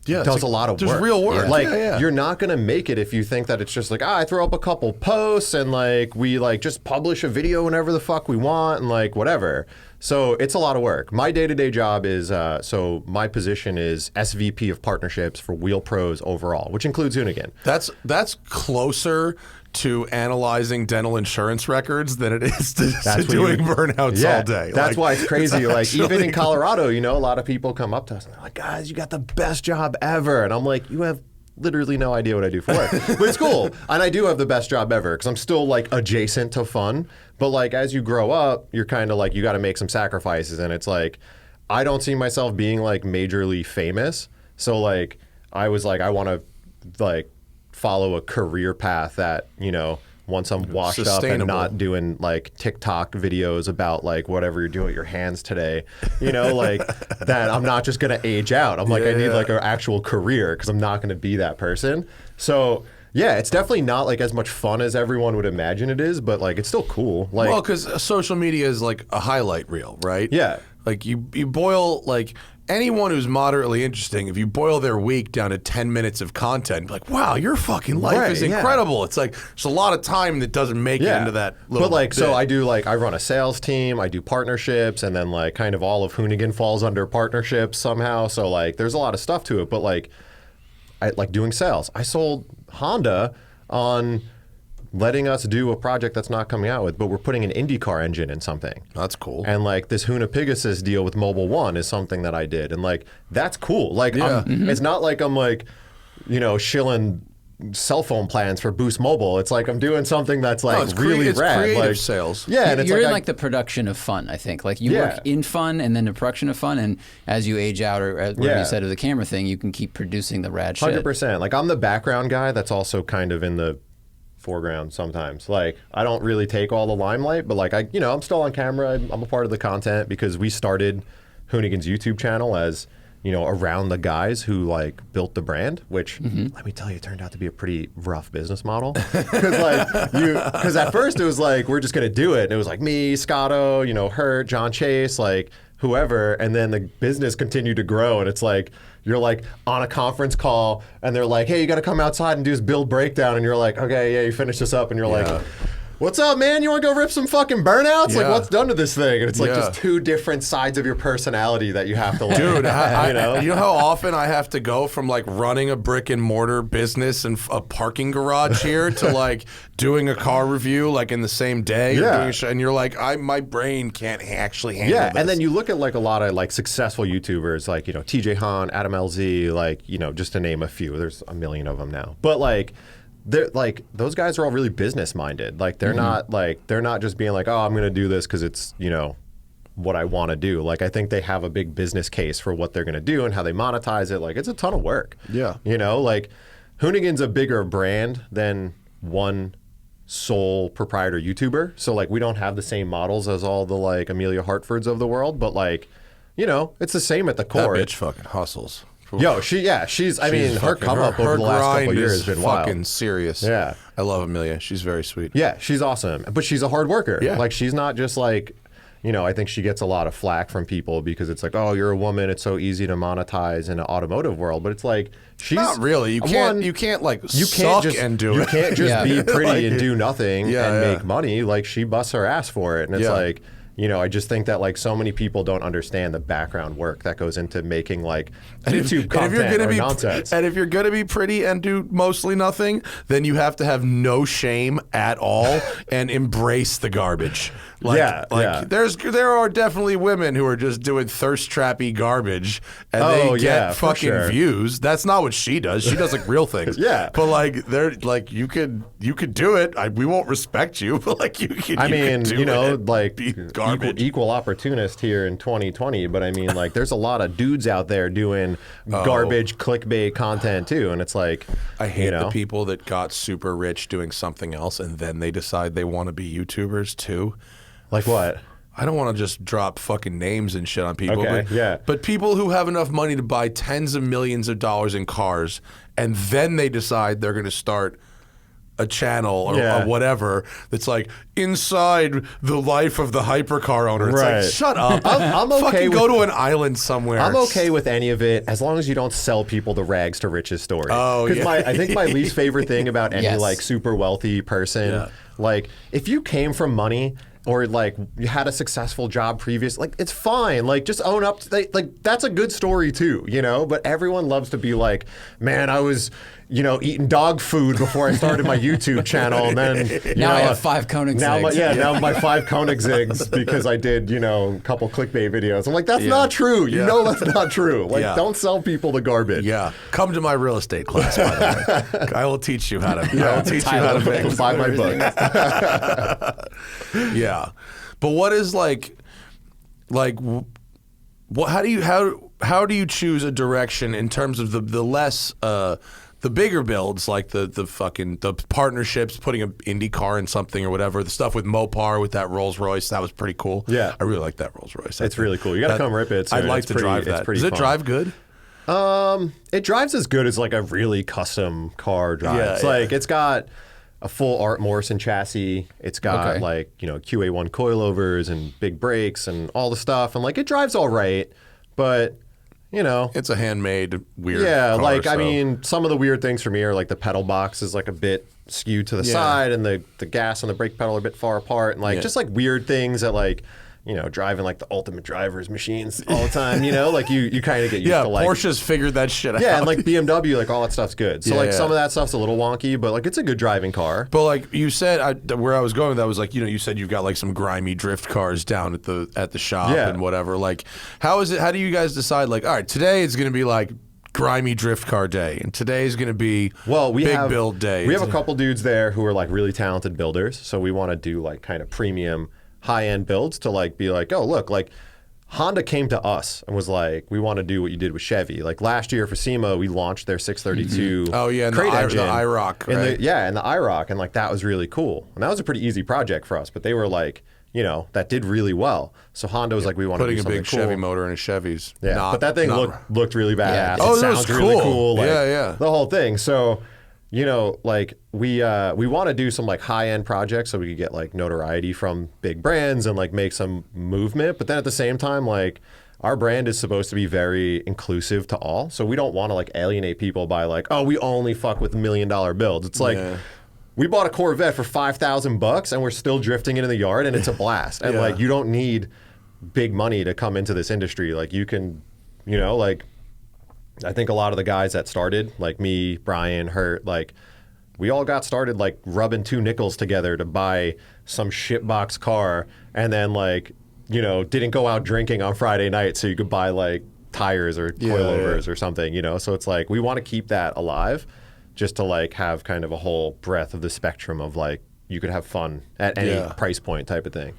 does a lot of work. There's real work. Like you're not gonna make it if you think that it's just like I throw up a couple posts and like we like just publish a video whenever the fuck we want and like whatever. So it's a lot of work. My day-to-day job is so my position is SVP of partnerships for Wheel Pros overall, which includes Hoonigan. That's closer to analyzing dental insurance records than it is to doing burnouts all day. That's why it's crazy. Like actually, even in Colorado, you know, a lot of people come up to us and they're like, guys, you got the best job ever. And I'm like, you have literally no idea what I do for work. But it's cool. And I do have the best job ever because I'm still like adjacent to fun. But like as you grow up, you're kind of like, you got to make some sacrifices. And it's like, I don't see myself being like majorly famous. So like, I was like, I want to like follow a career path that, you know, once I'm washed up and not doing like TikTok videos about like whatever you're doing with your hands today, you know, like that I'm not just going to age out. I'm like, I need like an actual career because I'm not going to be that person. So yeah, it's definitely not like as much fun as everyone would imagine it is, but like it's still cool. Like, well, because social media is like a highlight reel, right? Yeah. Like you boil like anyone who's moderately interesting, if you boil their week down to 10 minutes of content, like, wow, your fucking life is incredible. Yeah. It's like there's a lot of time that doesn't make it into that little But like, bit. so I do like, I run a sales team, I do partnerships, and then like kind of all of Hoonigan falls under partnerships somehow. So like there's a lot of stuff to it, but like I like doing sales. I sold Honda on letting us do a project that's not coming out with, but we're putting an IndyCar engine in something. That's cool. And like this Hoona Pegasus deal with Mobile One is something that I did. And like, that's cool. Like, it's not like I'm like, you know, shilling cell phone plans for Boost Mobile. It's like I'm doing something that's like really rad. Creative like sales. Yeah, and it's you're like in like the production of fun, I think. Like you work in fun and then the production of fun, and as you age out, or whatever you said of the camera thing, you can keep producing the rad shit. 100%. Like I'm the background guy that's also kind of in the foreground sometimes. Like I don't really take all the limelight, but like I'm still on camera. I'm a part of the content because we started Hoonigan's YouTube channel as, you know, around the guys who like built the brand, which let me tell you, it turned out to be a pretty rough business model. Because at first it was like, we're just going to do it. And it was like me, Scotto, you know, Hurt, John Chase, like whoever. And then the business continued to grow. And it's like, you're like on a conference call and they're like, hey, you got to come outside and do this build breakdown. And you're like, okay, yeah, you finish this up. And you're like, what's up, man? You want to go rip some fucking burnouts? Like, what's done to this thing? And it's like just two different sides of your personality that you have to like. Dude, you know how often I have to go from like running a brick and mortar business and a parking garage here to like doing a car review like in the same day? And you're like, my brain can't actually handle this. And then you look at like a lot of like successful YouTubers like, you know, TJ Hahn, Adam LZ, like, you know, just to name a few. There's a million of them now. But like, they're like, those guys are all really business minded. Like they're not just being like, oh, I'm going to do this because it's, you know, what I want to do. Like I think they have a big business case for what they're going to do and how they monetize it. Like it's a ton of work. Yeah. You know, like Hoonigan's a bigger brand than one sole proprietor YouTuber. So like we don't have the same models as all the like Amelia Hartfords of the world, but like, you know, it's the same at the core. That bitch fucking hustles. Yo, I mean, her come up over the last couple of years has been wild. Fucking serious. Yeah. I love Amelia. She's very sweet. Yeah, she's awesome. But she's a hard worker. Yeah. Like, she's not just like, you know, I think she gets a lot of flack from people because it's like, oh, you're a woman. It's so easy to monetize in an automotive world. But it's like, she's not really. You can't like suck and do it. You can't just be pretty and do nothing and make money. Like, she busts her ass for it. And it's like, you know, I just think that like so many people don't understand the background work that goes into making like YouTube content or nonsense. And if you're going to be pretty and do mostly nothing, then you have to have no shame at all and embrace the garbage. Like, there are definitely women who are just doing thirst trappy garbage and they get fucking views. That's not what she does. She does like real things. But like they're like you could do it. We won't respect you, but like you could. I mean, do you know, it like garbage. Equal opportunist here in 2020. But I mean, like there's a lot of dudes out there doing garbage clickbait content too, and it's like I hate the people that got super rich doing something else and then they decide they want to be YouTubers too. Like what? I don't want to just drop fucking names and shit on people. Okay, but people who have enough money to buy tens of millions of dollars in cars, and then they decide they're going to start a channel or whatever that's like inside the life of the hypercar owner. It's like, shut up. I'm okay fucking go to an island somewhere. I'm okay with any of it as long as you don't sell people the rags to riches story. Oh, yeah. I think my least favorite thing about any like super wealthy person, like if you came from money or like you had a successful job previous, like it's fine. Like just own up to like that's a good story too, you know? But everyone loves to be like, man, I was, you know, eating dog food before I started my YouTube channel, and then I have 5 Koenigseggs. Now my 5 Koenigseggs because I did, you know, a couple clickbait videos. I'm like, that's not true. You know that's not true. Like, don't sell people the garbage. Yeah, come to my real estate class. By the way, I will teach you how to. I will teach you how to make. Buy my book. Yeah, but what is like what? How do you choose a direction in terms of the less the bigger builds, like the partnerships, putting an Indy car in something or whatever, the stuff with Mopar with that Rolls Royce, that was pretty cool. Yeah, I really like that Rolls Royce. It's really cool. You got to come rip it. I'd like to drive that. Does it drive good? It drives as good as like a really custom car drives. Like it's got a full Art Morrison chassis. It's got like, you know, QA1 coilovers and big brakes and all the stuff, and like it drives all right, but you know, it's a handmade weird car, like I mean, some of the weird things for me are like the pedal box is like a bit skewed to the side, and the gas and the brake pedal are a bit far apart, and like just like weird things that like, you know, driving like the ultimate drivers machines all the time, you know, like you kind of get used to like Porsche's figured that shit out. Yeah, and like BMW, like all that stuff's good. So like some of that stuff's a little wonky, but like it's a good driving car. But like you said, where I was going with that was like, you know, you said you've got like some grimy drift cars down at the shop and whatever. Like, how do you guys decide like, all right, today it's going to be like grimy drift car day, and today is going to be big build day. We have a couple dudes there who are like really talented builders, so we want to do like kind of premium high-end builds to like be like, oh look, like Honda came to us and was like, we want to do what you did with Chevy. Like last year for SEMA, we launched their 632 and crate the engine. IROC, right? And the IROC, and like that was really cool. And that was a pretty easy project for us, but they were like, you know, that did really well. So Honda was like, we want to do something putting a big cool. Chevy motor in a Chevy's. Yeah, but that thing looked really badass. Yeah. It sounds really cool. Like, the whole thing. So, you know, like we want to do some like high-end projects so we could get like notoriety from big brands and like make some movement. But then at the same time, like our brand is supposed to be very inclusive to all. So we don't want to like alienate people by like, oh, we only fuck with $1 million builds. It's like we bought a Corvette for $5,000 and we're still drifting it in the yard, and it's a blast. And like you don't need big money to come into this industry. Like you can, you know, like I think a lot of the guys that started, like me, Brian, Hurt, like we all got started like rubbing 2 nickels together to buy some shitbox car, and then like, you know, didn't go out drinking on Friday night so you could buy like tires or coilovers or something, you know? So it's like we want to keep that alive just to like have kind of a whole breadth of the spectrum of like you could have fun at any price point type of thing.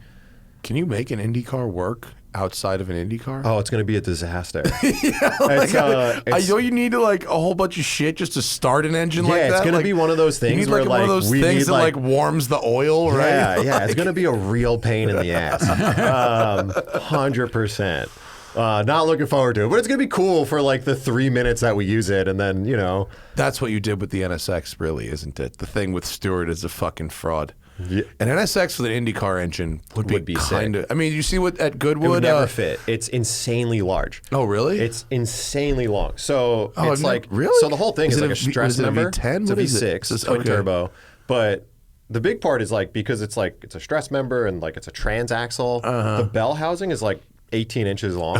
Can you make an Indy car work outside of an Indy car? Oh, it's going to be a disaster. You need to like a whole bunch of shit just to start an engine like that? Yeah, it's going to be one of those things where one of those things that like warms the oil, right? Yeah, it's going to be a real pain in the ass. 100%. Not looking forward to it, but it's going to be cool for like the 3 minutes that we use it, and then, you know. That's what you did with the NSX, really, isn't it? The thing with Stewart is a fucking fraud. Yeah. An NSX with an IndyCar engine would be kind of. I mean, you see what at Goodwood? It would never fit. It's insanely large. Oh, really? It's insanely long. So it's like really. So the whole thing is like a stress member. Is it a V10? It's a V6. It's twin turbo. But the big part is like because it's a stress member and like it's a transaxle. The bell housing is like 18 inches long,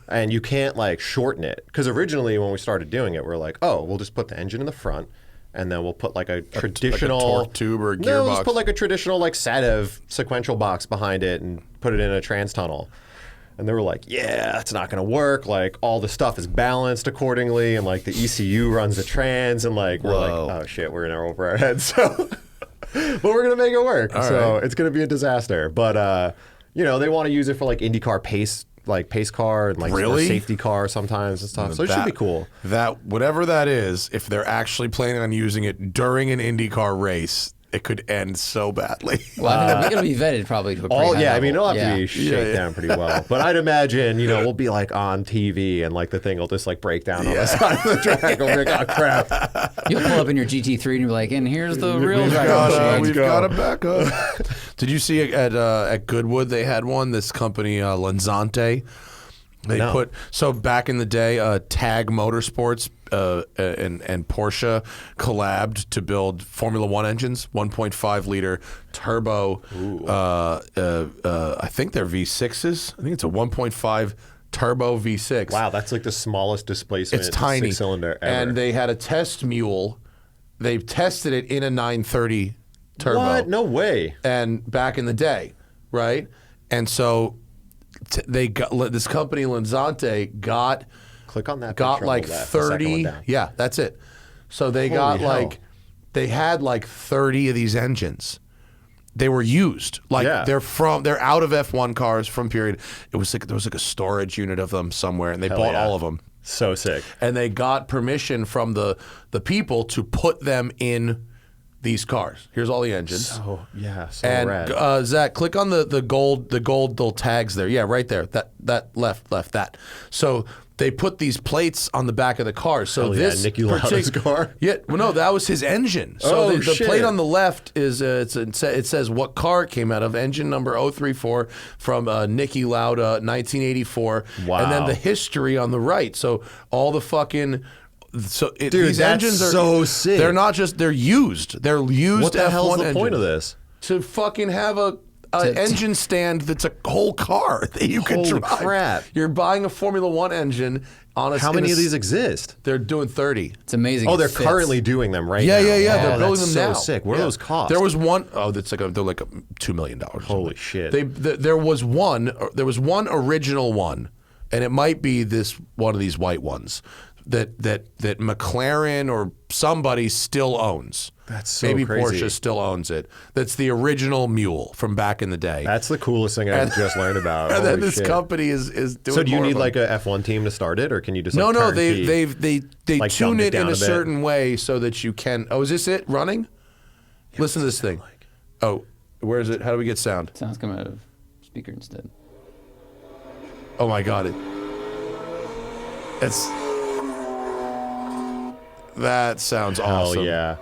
and you can't like shorten it because originally when we started doing it, we're like, oh, we'll just put the engine in the front. And then we'll put like a traditional like a torque tube or a gearbox. No, we'll just put like a traditional like Sadev sequential box behind it and put it in a trans tunnel. And they were like, yeah, that's not going to work. Like all the stuff is balanced accordingly, and like the ECU runs the trans, and like we're like, oh shit, we're in over our heads. So, but we're gonna make it work. All so right. It's gonna be a disaster. But you know, they want to use it for like IndyCar pace car and like safety car sometimes and stuff. So it should be cool. That whatever that is, if they're actually planning on using it during an IndyCar race, it could end so badly. Well, it'll be vetted probably to a pretty high I mean, level. it'll have to be shaken down pretty well. But I'd imagine, we'll be like on TV and like the thing will just like break down on the side of the track. We'll be like, oh crap. You'll pull up in your GT3 and you'll be like, and here's the real driving We've got a backup. Did you see at Goodwood they had one? This company, Lanzante. They so back in the day, Tag Motorsports and Porsche collabed to build Formula One engines, 1.5 liter turbo. I think they're V6s. I think it's a 1.5 turbo V6. Wow, that's like the smallest displacement. It's tiny, six-cylinder ever. And they had a test mule. They tested it in a 930 turbo. What? No way. And back in the day, right? And so they got this company Lanzante got click on that. Got like 30. Yeah, that's it. So they got like they had like 30 of these engines. They were used. Like they're out of F1 cars from period. It was like there was like a storage unit of them somewhere, and they bought all of them. So sick. And they got permission from the people to put them in these cars. Here's all the engines. So and rad. Zach, click on the gold little tags there. Yeah, right there. That left that. So they put these plates on the back of the car. So this Niki Lauda's car. Yeah, well, no, that was his engine. So the plate on the left is it says what car it came out of. Engine number 034 from Niki Lauda, 1984. Wow. And then the history on the right. So all the fucking. Dude, these that's engines are so sick. They're not just they're used. They're used. What the hell is the point of engine this? To fucking have an engine stand that's a whole car that you can drive. Holy crap! You're buying a Formula One engine on a. How many of these exist? They're doing 30. It's amazing. Oh, they're currently doing them right now. Yeah. They're building them now. So sick. What are those cost? There was one. Oh, that's like they're like $2 million. Holy shit! There was one original one, and it might be one of these white ones. That McLaren or somebody still owns. That's so Maybe crazy. Porsche still owns it. That's the original mule from back in the day. That's the coolest thing I just learned about. And then this company is doing. So do you more need of like a F1 team to start it, or can you just no turnkey? they like tune it in a bit? certain way so that you can. Oh, is this it running? Listen to this thing. Like? Oh, where is it? How do we get sound? Sounds coming out of speaker instead. Oh my God! That sounds awesome. Oh yeah.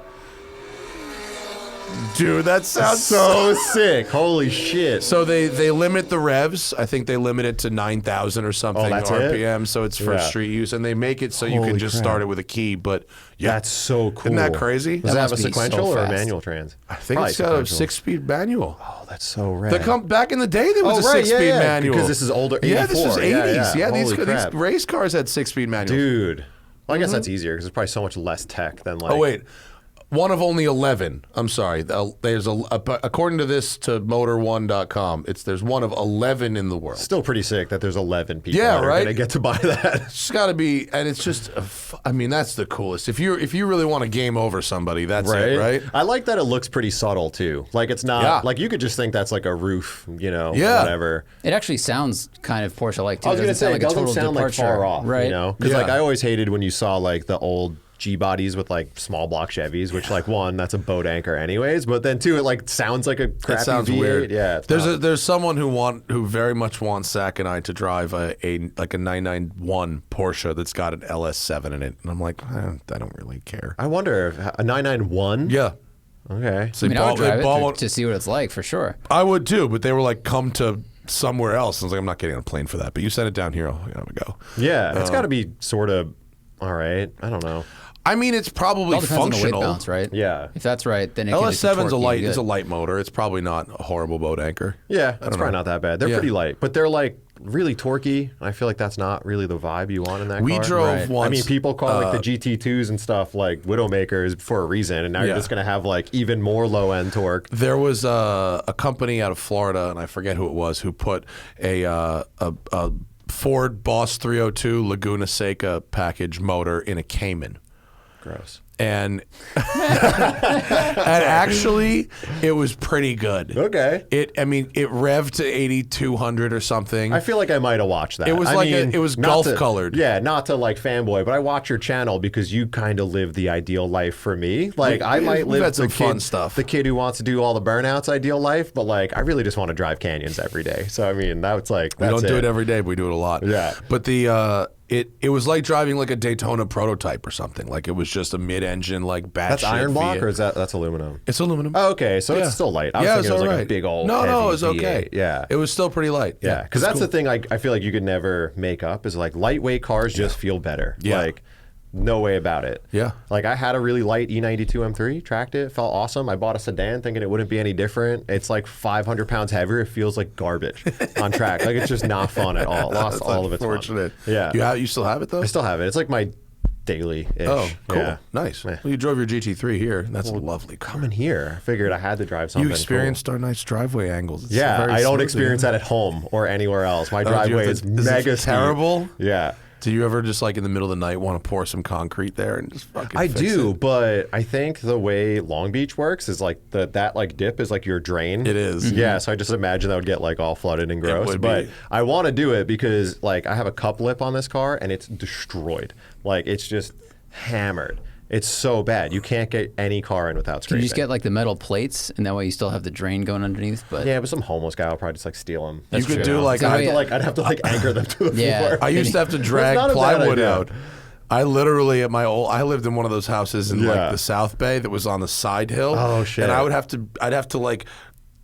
Dude, that sounds so sick. Holy shit. So they limit the revs. I think they limit it to 9,000 or something that's RPM. it? So it's for street use, and they make it so you can just start it with a key. But yeah, that's so cool. Isn't that crazy? Does it have a must be sequential so or a fast. manual trans? I think it's got a 6-speed manual. Oh, that's so rad. Back in the day, there was a 6-speed manual. Because this is older. 84. Yeah, this was 80s. Yeah, Holy these crap. race cars had 6-speed manuals. Dude. Well, I guess that's easier because there's probably so much less tech than like. Oh wait. One of only 11. I'm sorry. There's according to motor1.com, there's one of 11 in the world. Still pretty sick that there's 11 people Yeah, that are right? going to get to buy that. It's got to be, and it's just, I mean, that's the coolest. If you really want to game over somebody, that's it, right? I like that it looks pretty subtle too. Like it's not like you could just think that's like a roof, whatever. It actually sounds kind of Porsche-like too. I was going to say, it doesn't total sound like departure, far off, right? Because like I always hated when you saw like the old G-bodies with like small block Chevys, which like one, that's a boat anchor anyways, but then two, it like sounds like a crappy It sounds V8. weird. Yeah. There's someone who very much wants Zach and I to drive a 991 Porsche that's got an LS7 in it, and I'm like, I don't really care. I wonder if a 991. Yeah. Okay. So I mean, I would drive it to see what it's like for sure. I would too, but they were like, come to somewhere else. I was like, I'm not getting on a plane for that. But you sent it down here, I'm gonna go. Yeah, it's got to be sort of all right. I don't know. I mean, it's probably It all depends on the weight functional. balance, right? Yeah. If that's right, then it LS7's can it's a light motor. It's probably not a horrible boat anchor. Yeah, that's probably not that bad. They're pretty light, but they're like really torquey. I feel like that's not really the vibe you want in that car. We drove once. I mean, people call like the GT2s and stuff like Widowmakers for a reason, and now you're just going to have like even more low end torque. There was a company out of Florida, and I forget who it was, who put a Ford Boss 302 Laguna Seca package motor in a Cayman. Gross. And and actually, it was pretty good. Okay. It revved to 8,200 or something. I feel like I might have watched that. It was it was Gulf colored. Yeah, not to like fanboy, but I watch your channel because you kind of live the ideal life for me. Like I might live had some fun stuff. The kid who wants to do all the burnouts ideal life, but like I really just want to drive canyons every day. So I mean, that's like we don't do it every day, but we do it a lot. Yeah. But it was like driving like a Daytona prototype or something. Like it was just a mid-engine like batshit. That's iron block V8. or is that's aluminum? It's aluminum. Oh, okay, so it's still light. I was thinking it was like a big old. No, it was heavy okay. V8. Yeah, it was still pretty light. Yeah, because that's cool. The thing I feel like you could never make up is like lightweight cars just feel better. Yeah. Like no way about it. Yeah. Like I had a really light E92 M3, tracked it, felt awesome. I bought a sedan thinking it wouldn't be any different. It's like 500 pounds heavier. It feels like garbage on track. Like it's just not fun at all. It lost all of its fun. Yeah. You still have it though? I still have it. It's like my daily-ish. Oh, cool. Yeah. Nice. Well, you drove your GT3 here. That's a lovely car. Coming here, I figured I had to drive something. You experienced our nice driveway angles. It's yeah, I don't smooth, experience that at home or anywhere else. My driveway is mega terrible. Yeah. Do you ever just like in the middle of the night want to pour some concrete there and just fucking I fix do, it? but I think the way Long Beach works is like that like dip is like your drain. It is. Mm-hmm. Yeah, so I just imagine that would get like all flooded and gross. But I want to do it because like I have a cup lip on this car and it's destroyed. Like it's just hammered. It's so bad. You can't get any car in without scraping. You just get like the metal plates, and that way you still have the drain going underneath. But yeah, but some homeless guy will probably just like steal them. You could do like I'd have to like anchor them to the floor. I used to have to drag plywood out. I literally I lived in one of those houses in like the South Bay that was on the side hill. Oh shit! And I'd have to like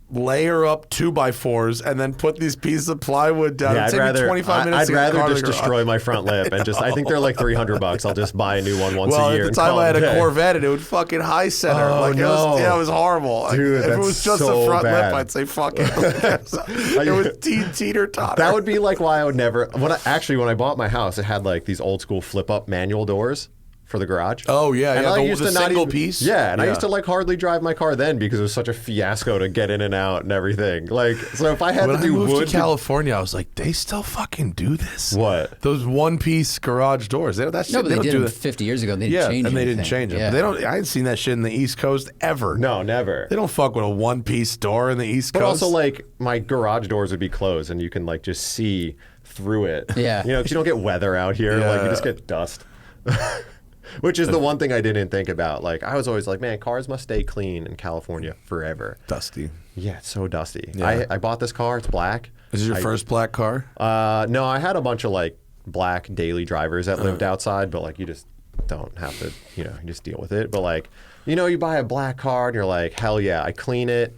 layer up 2x4s and then put these pieces of plywood down. Yeah, It'd take me 25 minutes. I'd rather just destroy my front lip and just. I think they're like $300. I'll just buy a new one once a year. Well, at the time I had a Corvette and it would fucking high center. Oh, like no. it was horrible. Dude, if it was just so a front bad. lip, I'd say fuck it. It was teeter totter. That would be like why I would never. When I bought my house, it had like these old school flip up manual doors for the garage. Oh yeah, and yeah. I used the to not single even, piece. Yeah, and I used to like hardly drive my car then because it was such a fiasco to get in and out and everything. Like, so if I had to do when I moved wood to California, I was like, they still fucking do this. What? Those one-piece garage doors. That shit, no, but they did do it that. 50 years ago. They didn't change and they anything. didn't change it. Yeah. They don't. I ain't seen that shit in the East Coast ever. No, never. They don't fuck with a one-piece door in the East But Coast. also, like, my garage doors would be closed, and you can like just see through it. Yeah. You know, because you don't get weather out here. Yeah. Like, you just get dust. Which is the one thing I didn't think about. Like, I was always like, man, cars must stay clean in California forever. Dusty. Yeah, it's so dusty. Yeah. I bought this car. It's black. Is this your first black car? No, I had a bunch of like black daily drivers that lived outside, but like you just don't have to, you just deal with it. But like, you buy a black car and you're like, hell yeah, I clean it.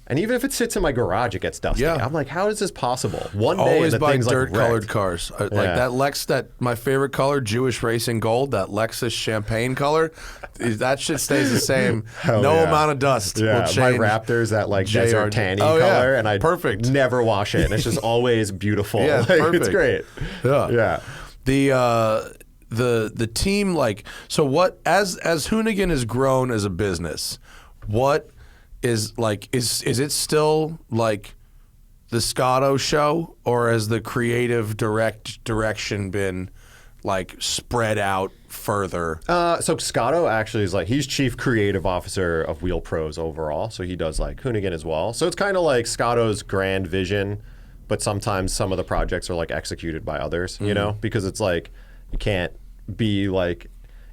And even if it sits in my garage, it gets dusty. Yeah. I'm like, how is this possible? One day, Always the buy thing's dirt-colored like cars. Like that my favorite color, Jewish Racing Gold, that Lexus champagne color, that shit stays the same. No amount of dust will change. My Raptor's that like desert tanny color, and I never wash it. And it's just always beautiful. Yeah, like, perfect. It's great. Yeah. The team, like, so what, as Hoonigan has grown as a business, what is like, is it still like the Scotto show, or has the creative direction been like spread out further? So Scotto actually is like, he's chief creative officer of Wheel Pros overall, so he does like Hoonigan as well. So it's kind of like Scotto's grand vision, but sometimes some of the projects are like executed by others, because it's like you can't be like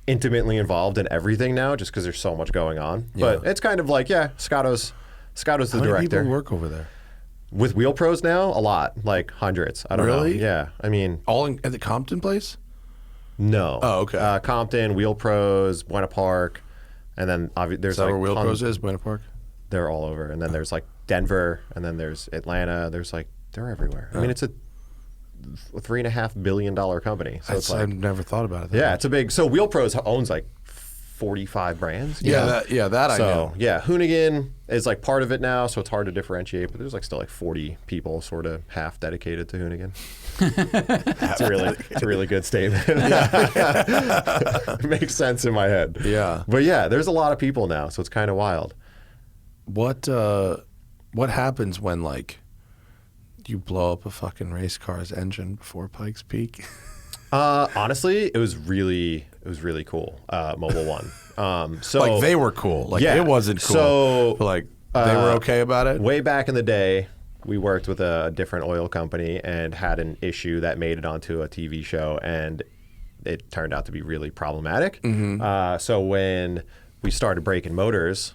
intimately involved in everything now just because there's so much going on. Yeah. But it's kind of like, Scotto's the director. How many people work over there? With Wheel Pros now, a lot, like hundreds. I don't know. Really? Yeah. I mean, all at the Compton place? No. Oh, okay. Compton, Wheel Pros, Buena Park, and then there's is that like where Wheel Pros is, Buena Park? They're all over, and then there's like Denver, and then there's Atlanta. There's like they're everywhere. I mean, it's a $3.5 billion company. So it's like, I've never thought about it. Yeah, it's a big. So Wheel Pros owns like 45 brands. That I know. Yeah, Hoonigan is like part of it now, so it's hard to differentiate. But there's like still like 40 people, sort of half dedicated to Hoonigan. It's a really good statement. It makes sense in my head. Yeah, but yeah, there's a lot of people now, so it's kind of wild. What happens when like you blow up a fucking race car's engine before Pikes Peak? Honestly, it was really It was really cool. Mobile One. So like they were cool. Like it wasn't cool. So like they were okay about it. Way back in the day, we worked with a different oil company and had an issue that made it onto a TV show, and it turned out to be really problematic. So when we started breaking motors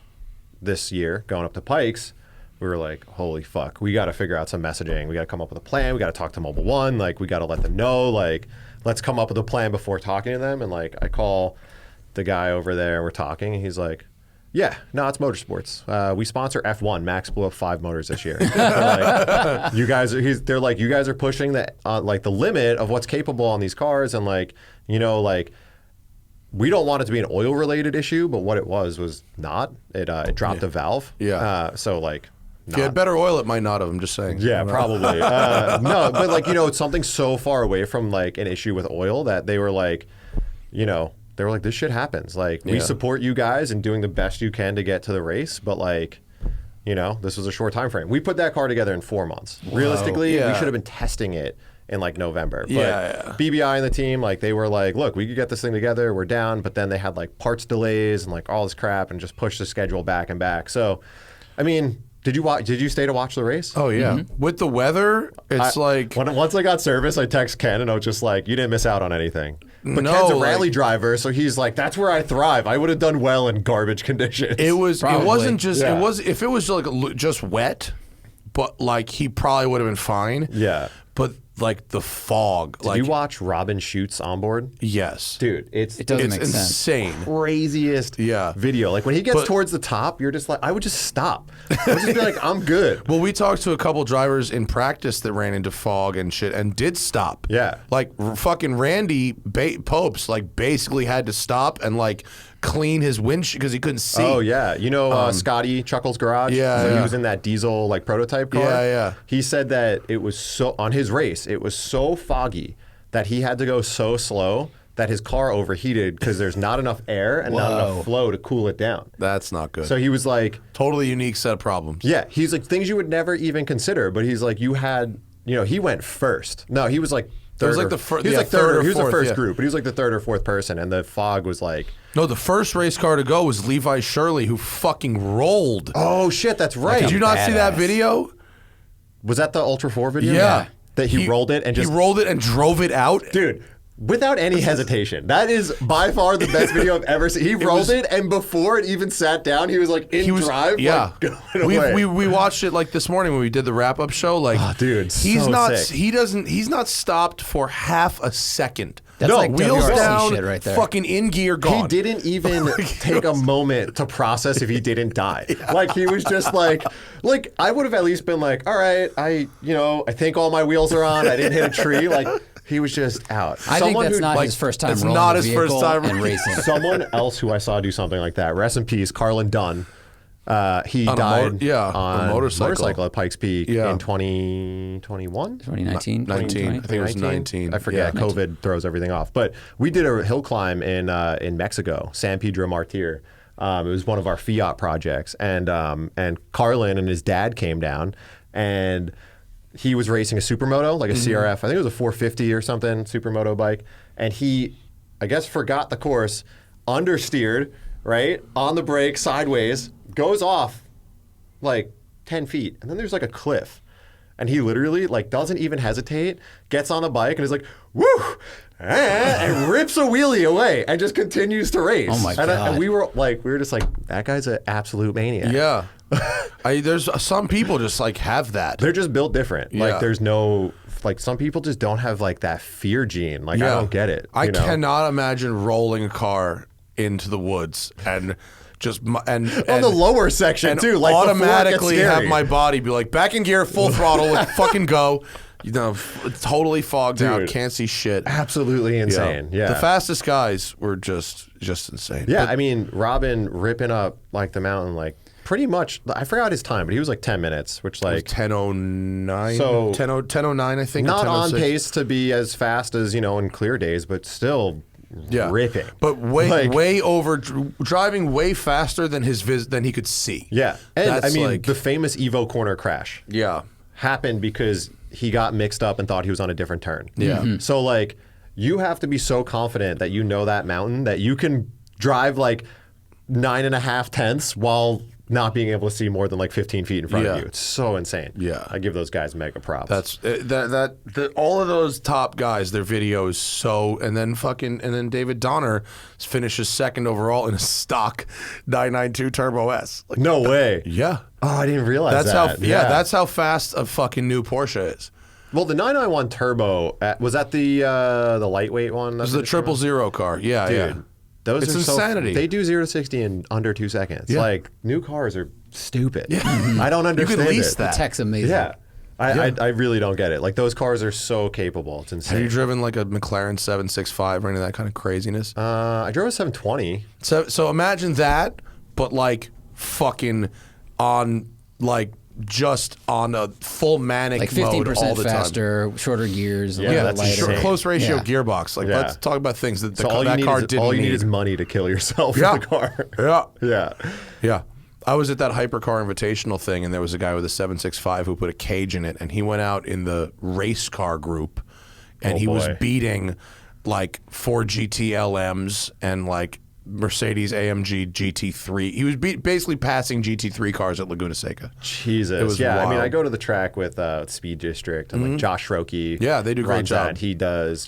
this year, going up to Pikes, we were like, holy fuck, we got to figure out some messaging. We got to come up with a plan. We got to talk to Mobile One. Like, we got to let them know, like, let's come up with a plan before talking to them. And like, I call the guy over there, and we're talking, and he's like, yeah, no, it's motorsports. We sponsor F1. Max blew up 5 motors this year. Like, you guys are, they're like, you guys are pushing the like the limit of what's capable on these cars, and like, you know, like, we don't want it to be an oil-related issue, but what it was not. It dropped a valve. Yeah. So like, if you had better oil, it might not have. I'm just saying. Yeah, probably. No, but like, you know, it's something so far away from like an issue with oil that they were like, you know, they were like, this shit happens. Like, we support you guys and doing the best you can to get to the race, but like, you know, this was a short time frame. We put that car together in 4 months. Wow. Realistically, we should have been testing it in like November. But BBI and the team, like, they were like, look, we could get this thing together, we're down, but then they had like parts delays and like all this crap and just pushed the schedule back and back. So, I mean, did you stay to watch the race? Oh yeah. With the weather, it's once I got service, I text Ken and I was just like, you didn't miss out on anything. But No, Ken's a rally driver, so he's like, that's where I thrive. I would have done well in garbage conditions. It Probably. wasn't just it was if it was like just wet, but like he probably would have been fine. Yeah. But like the fog. Did you watch Robin Schute's onboard? Yes. Dude, It doesn't make sense. insane. Craziest video. Like when he gets towards the top, you're just like, I would just stop. I would just be like, I'm good. Well, we talked to a couple drivers in practice that ran into fog and shit and did stop. Yeah. Like fucking Randy Popes like basically had to stop and like clean his windshield because he couldn't see. Oh yeah, you know Scotty Chuckles Garage. Yeah, so he was in that diesel like prototype car. Yeah. He said that it was so on his race. It was so foggy that he had to go so slow that his car overheated because there's not enough air and not enough flow to cool it down. That's not good. So he was like, totally unique set of problems. yeah, he's like things you would never even consider. But he's like, you had, you know, he went first. No, he was like third. It was like he was like third. He was the fourth, first group, but he was like the third or fourth person, and the fog was like. No, the first race car to go was Levi Shirley, who fucking rolled. Oh shit, that's right. Did you not see that video? Was that the Ultra 4 video? Yeah. That he rolled it and just... He rolled it and drove it out? Dude, without any hesitation. That is by far the best video I've ever seen. He rolled it, and before it even sat down, he was like drive. Yeah. Like, going away. We watched it like this morning when we did the wrap-up show. Like, dude, he's so not sick. he's not stopped for half a second. That's like wheels WRC down, shit right there. fucking in gear, gone. He didn't even take a moment to process if he didn't die. Like, he was just like I would have at least been like, all right, I think all my wheels are on. I didn't hit a tree. Like, he was just out. I think that's not his first time rolling not a his first vehicle time and racing. Someone else who I saw do something like that, rest in peace, Carlin Dunn. He died on a motorcycle at Pikes Peak in 2021? 2019? 19. I think it was 19. I forget. Yeah. COVID throws everything off. But we did a hill climb in Mexico, San Pedro Martir. It was one of our Fiat projects. And Carlin and his dad came down, and he was racing a supermoto, like a CRF. I think it was a 450 or something, supermoto bike. And he, I guess, forgot the course, understeered, right, on the brake, sideways, goes off like 10 feet, and then there's like a cliff. And he literally like doesn't even hesitate, gets on the bike and is like, woo, and rips a wheelie away and just continues to race. Oh my God. And we were just like, that guy's an absolute maniac. Yeah. There's some people just like have that. They're just built different. Yeah. Like there's no, like some people just don't have like that fear gene. Like I don't get it. I cannot imagine rolling a car into the woods and just on the lower section too, like automatically have my body be like back in gear, full throttle, like fucking go. You know, totally fogged out, can't see shit. Absolutely insane. Yeah. The fastest guys were just insane. Yeah, I mean, Robin ripping up like the mountain, like pretty much. I forgot his time, but he was like 10 minutes, which like 10:09. So 10:09, I think. Not on pace to be as fast as in clear days, but still. Yeah. Ripping, but way over driving way faster than than he could see. Yeah, and that's I mean the famous Evo corner crash. Yeah, happened because he got mixed up and thought he was on a different turn. Yeah, So like you have to be so confident that you know that mountain that you can drive like 9.5 tenths while not being able to see more than like 15 feet in front of you. It's so insane. Yeah. I give those guys mega props. That's all of those top guys, their video is so, and then David Donner finishes second overall in a stock 992 Turbo S. Like, no way. Yeah. Oh, I didn't realize that. That's how fast a fucking new Porsche is. Well, the 991 Turbo, was that the lightweight one? It was the 000 car. Yeah, Dude, yeah. Those It's are insanity. They do 0 to 60 in under 2 seconds. Yeah. Like, new cars are stupid. I don't understand You could lease it. that. The tech's amazing. Yeah. I really don't get it. Like, those cars are so capable. It's insane. Have you driven like a McLaren 765 or any of that kind of craziness? I drove a 720. So imagine that, but like fucking on like just on a full manic Like mode 15% all the faster, shorter gears, Yeah, a little that's lighter. insane. close ratio Yeah. gearbox. Like, Yeah. let's talk about things that So all that you car need is, didn't all you need. need is money to kill yourself Yeah. with the car. Yeah. Yeah. Yeah. I was at that Hypercar Invitational thing, and there was a guy with a 765 who put a cage in it, and he went out in the race car group, and he was boy. beating like 4 GT-LMs and like Mercedes AMG GT3. He was basically passing GT3 cars at Laguna Seca. Jesus. It was yeah, I mean, wild. I go to the track with Speed District and like Josh Roque. Yeah, they do a great runs job. that. He does,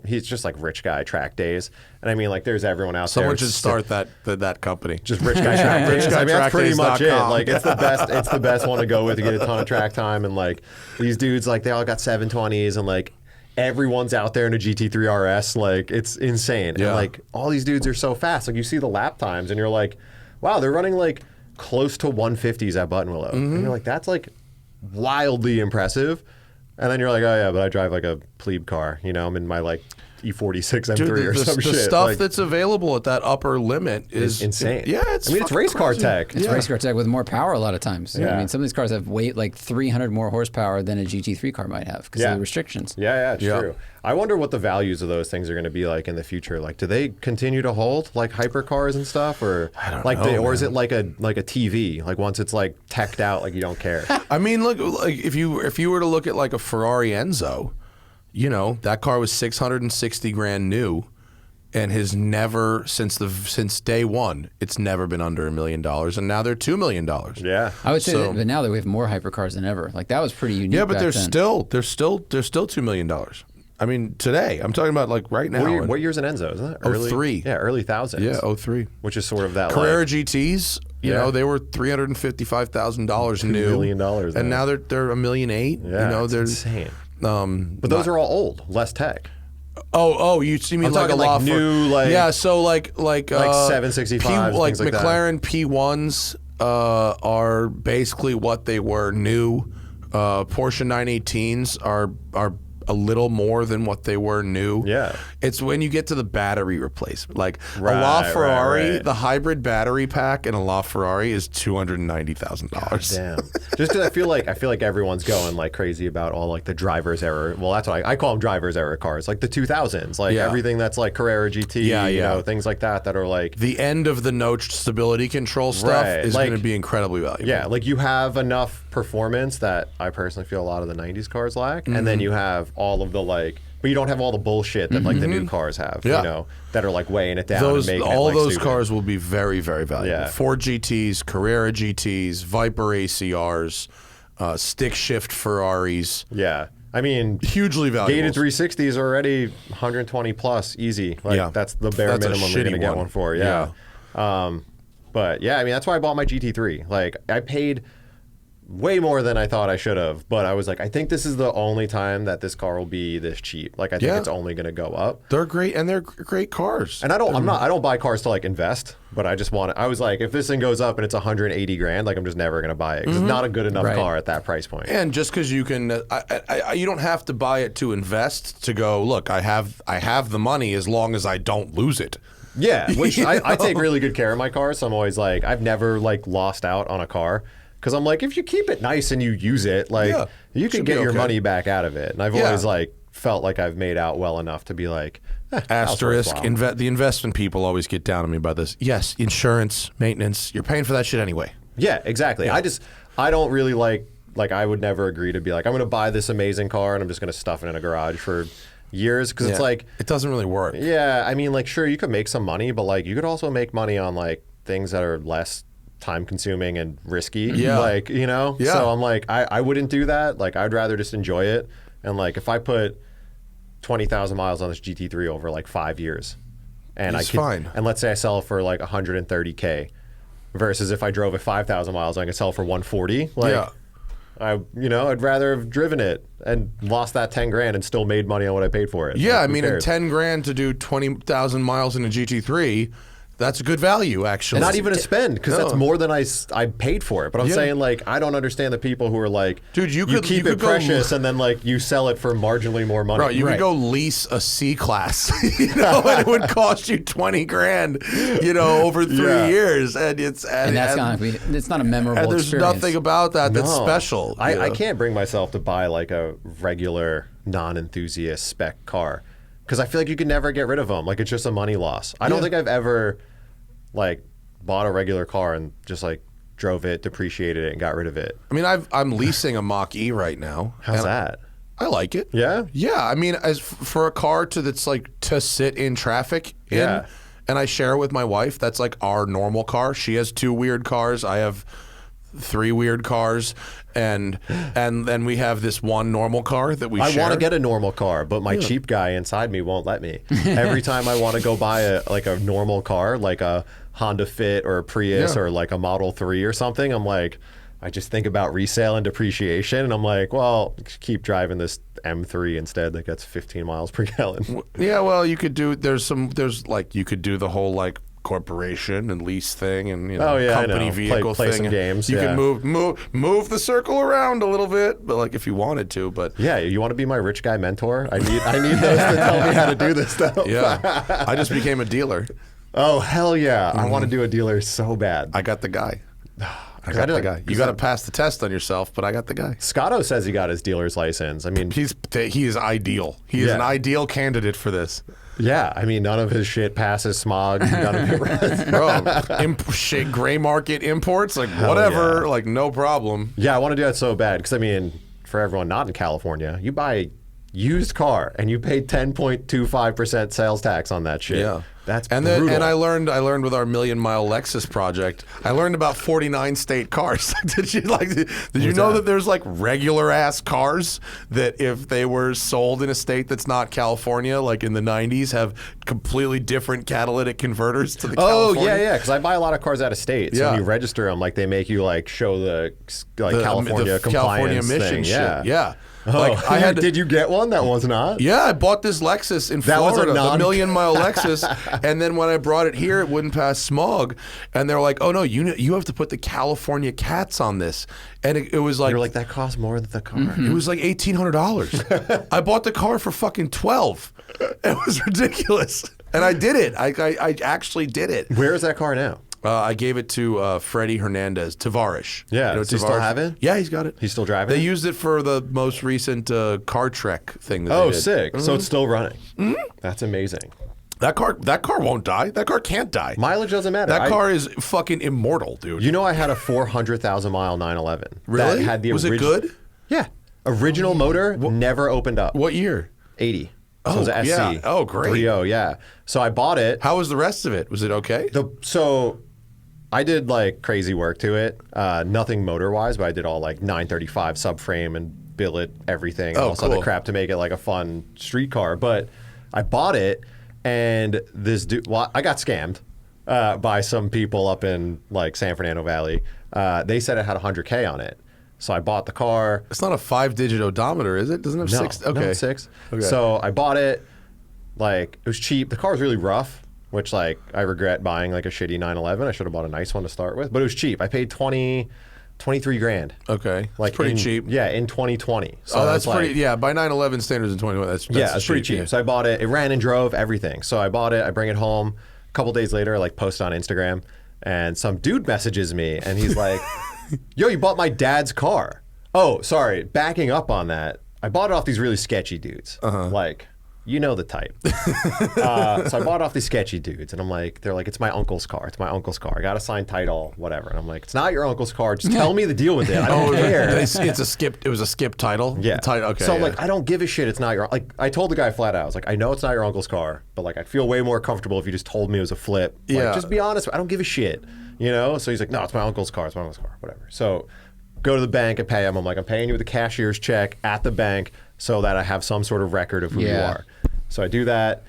he's just like rich guy track days. And I mean, like, there's everyone out there. Someone should start that company. Just rich guy track days. I mean, that's pretty much it. richguytrackdays.com. Like, it's the best. It's the best one to go with to get a ton of track time. And like these dudes, like, they all got 720s, and like everyone's out there in a GT3 RS. Like, it's insane. Yeah. And like all these dudes are so fast. Like, you see the lap times, and you're like, wow, they're running like close to 150s at Button Willow. And you're like, that's like wildly impressive. And then you're like, oh yeah, but I drive like a plebe car. I'm in my like E46 M3 Dude, or some the shit. stuff like, that's available at that upper limit is insane. Yeah, it's it's fucking race car crazy. tech. It's race car tech with more power a lot of times. Yeah. I mean, some of these cars have weight like 300 more horsepower than a GT3 car might have because of the restrictions. Yeah, it's Yeah. true. I wonder what the values of those things are going to be like in the future. Like, do they continue to hold like hypercars and stuff, or I don't like know, or is it like a TV? Like, once it's like teched out, like you don't care. I mean, look, like if you were to look at like a Ferrari Enzo, that car was 660 grand new, and has never since day one, it's never been under $1 million, and now they're $2 million. Yeah, I would say So- that now that we have more hypercars than ever. Like, that was pretty unique. Yeah, but back they're then. still $2 million. I mean, today I'm talking about like right now. what year's an Enzo? Isn't that early? 03. Yeah, early thousands. Yeah, 03. which is sort of that Carrera like, GTs, Yeah. they were $355,000 new, $2 million now. and now they're $1.8 million. Yeah, it's they're insane. but But those are all old, less tech. Oh, you see me I'm like a talking like law firm. new, like- yeah, so like 765s, like things like that. McLaren P1s are basically what they were new. Porsche 918s are a little more than what they were new. Yeah. It's when you get to the battery replacement. Like a Right, LaFerrari, right. the hybrid battery pack in a LaFerrari is $290,000. Damn. Just because I feel like everyone's going like crazy about all like the driver's error. Well, that's what I call them, driver's error cars, like the 2000s, like Yeah. everything that's like Carrera GT, Yeah. things like that are like. The end of the notched stability control stuff Right, is like- going to be incredibly valuable. Yeah, like you have enough performance that I personally feel a lot of the 90s cars lack. And Mm-hmm. then you have all of the like, but you don't have all the bullshit that like the new cars have, Yeah. that are like weighing it down and making all it like those stupid. cars will be very, very valuable. Yeah. Ford GTs, Carrera GTs, Viper ACRs, stick shift Ferraris, Yeah. I mean, hugely valuable. gated 360s are already 120 plus easy. Like Yeah. that's the bare That's a minimum you're shitty going to get one. one for. Yeah. But yeah, I mean, that's why I bought my GT3. Like I paid way more than I thought I should have, but I was like, I think this is the only time that this car will be this cheap. Like I think Yeah. it's only going to go up. They're great, and they're great cars. And I don't buy cars to like invest, but I just want it. I was like, if this thing goes up and it's 180 grand, like I'm just never going to buy it because it's not a good enough Right. car at that price point. And just because you can, you don't have to buy it to invest. To go, look, I have the money as long as I don't lose it. Yeah, which I take really good care of my car, so I'm always like, I've never like lost out on a car because I'm like, if you keep it nice and you use it, like Yeah, you can should get be your okay. money back out of it. And I've Yeah. always like felt like I've made out well enough to be like, Asterisk, worthwhile. the investment people always get down on me by this. Yes, insurance, maintenance, you're paying for that shit anyway. Yeah, exactly. I don't really like I would never agree to be like, I'm going to buy this amazing car and I'm just going to stuff it in a garage for years because it's like it doesn't really work. Yeah, I mean, like, sure, you could make some money, but like you could also make money on like things that are less time consuming and risky. Yeah. Like, you know? Yeah. So I'm like, I wouldn't do that. Like, I'd rather just enjoy it. And like, if I put 20,000 miles on this GT3 over like 5 years, and it's fine. And let's say I sell it for like 130K, versus if I drove it 5,000 miles, I could sell it for 140. Like, I'd rather have driven it and lost that 10 grand and still made money on what I paid for it. Yeah, like, I mean, at 10 grand to do 20,000 miles in a GT3, that's a good value, actually. And not even a spend, because that's more than I paid for it. But I'm saying, like, I don't understand the people who are like, dude, you keep it precious and then, like, you sell it for marginally more money. Bro, you could go lease a C-Class, and it would cost you 20 grand, over 3 years. And it's not a memorable and there's experience. nothing about that that's special. I can't bring myself to buy, like, a regular non-enthusiast spec car. Because I feel like you can never get rid of them. Like, it's just a money loss. I don't think I've ever, like, bought a regular car and just, like, drove it, depreciated it, and got rid of it. I mean, I'm leasing a Mach-E right now. How's that? I like it. Yeah? Yeah. I mean, as for a car that's, like, to sit in traffic in, and I share it with my wife, that's, like, our normal car. She has 2 weird cars. I have 3 weird cars. And then we have this one normal car that we share. I want to get a normal car, but my cheap guy inside me won't let me. Every time I want to go buy a normal car, like a Honda Fit or a Prius or like a Model 3 or something, I'm like, I just think about resale and depreciation, and I'm like, well, keep driving this M3 instead that gets 15 miles per gallon. Yeah, well, you could do, you could do the whole, like, corporation and lease thing and company vehicle play thing. Some games. You can move the circle around a little bit, but like if you wanted to. But yeah, you want to be my rich guy mentor? I need those to tell me how to do this stuff. Yeah, I just became a dealer. Oh hell yeah! I want to do a dealer so bad. I got the guy. I got the guy. You got to pass the test on yourself, but I got the guy. Scotto says he got his dealer's license. I mean, he is ideal. He is an ideal candidate for this. Yeah, I mean, none of his shit passes smog. None of it, bro. Gray market imports, like whatever, like no problem. Yeah, I want to do that so bad because I mean, for everyone not in California, you buy a used car and you pay 10.25% sales tax on that shit. Yeah. That's brutal. And I learned with our $1 Million Mile Lexus project, I learned about 49 state cars. Did you know that there's like regular ass cars that if they were sold in a state that's not California, like in the 90s, have completely different catalytic converters to the California? Oh, yeah, because I buy a lot of cars out of state. So when you register them, like they make you like show the California compliance California emission thing. Yeah. Like did you get one that was not? Yeah, I bought this Lexus in Florida, the $1 Million Mile Lexus, and then when I brought it here, it wouldn't pass smog, and they're like, "Oh no, you have to put the California cats on this," and it was like, you're like, that costs more than the car. It was like $1,800. I bought the car for fucking $12. It was ridiculous, and I did it. I actually did it. Where is that car now? I gave it to Freddie Hernandez, Tavares. Yeah, does he still have it? Yeah, he's got it. He's still driving They it? used it for the most recent car trek thing that they did. Sick. So it's still running. That's amazing. That car won't die. That car can't die. Mileage doesn't matter. That car is fucking immortal, dude. You know, I had a 400,000 mile 911. Really? That had the Was it good? Yeah. Original motor never opened up. What year? 80. So it was an SC. Yeah. Oh, great. 3.0, yeah. So I bought it. How was the rest of it? Was it okay? So I did like crazy work to it. Nothing motor-wise, but I did all like 935 subframe and billet everything. And also the crap to make it like a fun street car. But I bought it, and this dude, I got scammed by some people up in like San Fernando Valley. They said it had 100K on it. So I bought the car. It's not a 5-digit odometer, is it? Doesn't it have 6? Okay. No, it's 6. Okay. So I bought it. Like, it was cheap. The car was really rough, which like I regret buying like a shitty 911. I should have bought a nice one to start with, but it was cheap. I paid 23 grand. Okay, like it's pretty cheap. Yeah, in 2020. So that's pretty. Yeah, by 911 standards in 2020, that's it's pretty cheap. Yeah. So I bought it. It ran and drove everything. So I bought it. I bring it home. A couple days later, I like post on Instagram, and some dude messages me, and he's like, "Yo, you bought my dad's car." Oh, sorry. Backing up on that, I bought it off these really sketchy dudes. Like, You know the type. So I bought off these sketchy dudes, and I'm like, they're like, it's my uncle's car. It's my uncle's car. I got a signed title, whatever. And I'm like, it's not your uncle's car. Just tell me the deal with it. I don't care. It was a skip title? Yeah. Okay. So I'm like, I don't give a shit. It's not your, like, I told the guy flat out, I was like, I know it's not your uncle's car, but like, I'd feel way more comfortable if you just told me it was a flip. Like, yeah. Just be honest. I don't give a shit. You know? So he's like, no, it's my uncle's car. It's my uncle's car. Whatever. So go to the bank and pay him. I'm like, I'm paying you with a cashier's check at the bank so that I have some sort of record of who you are. So I do that,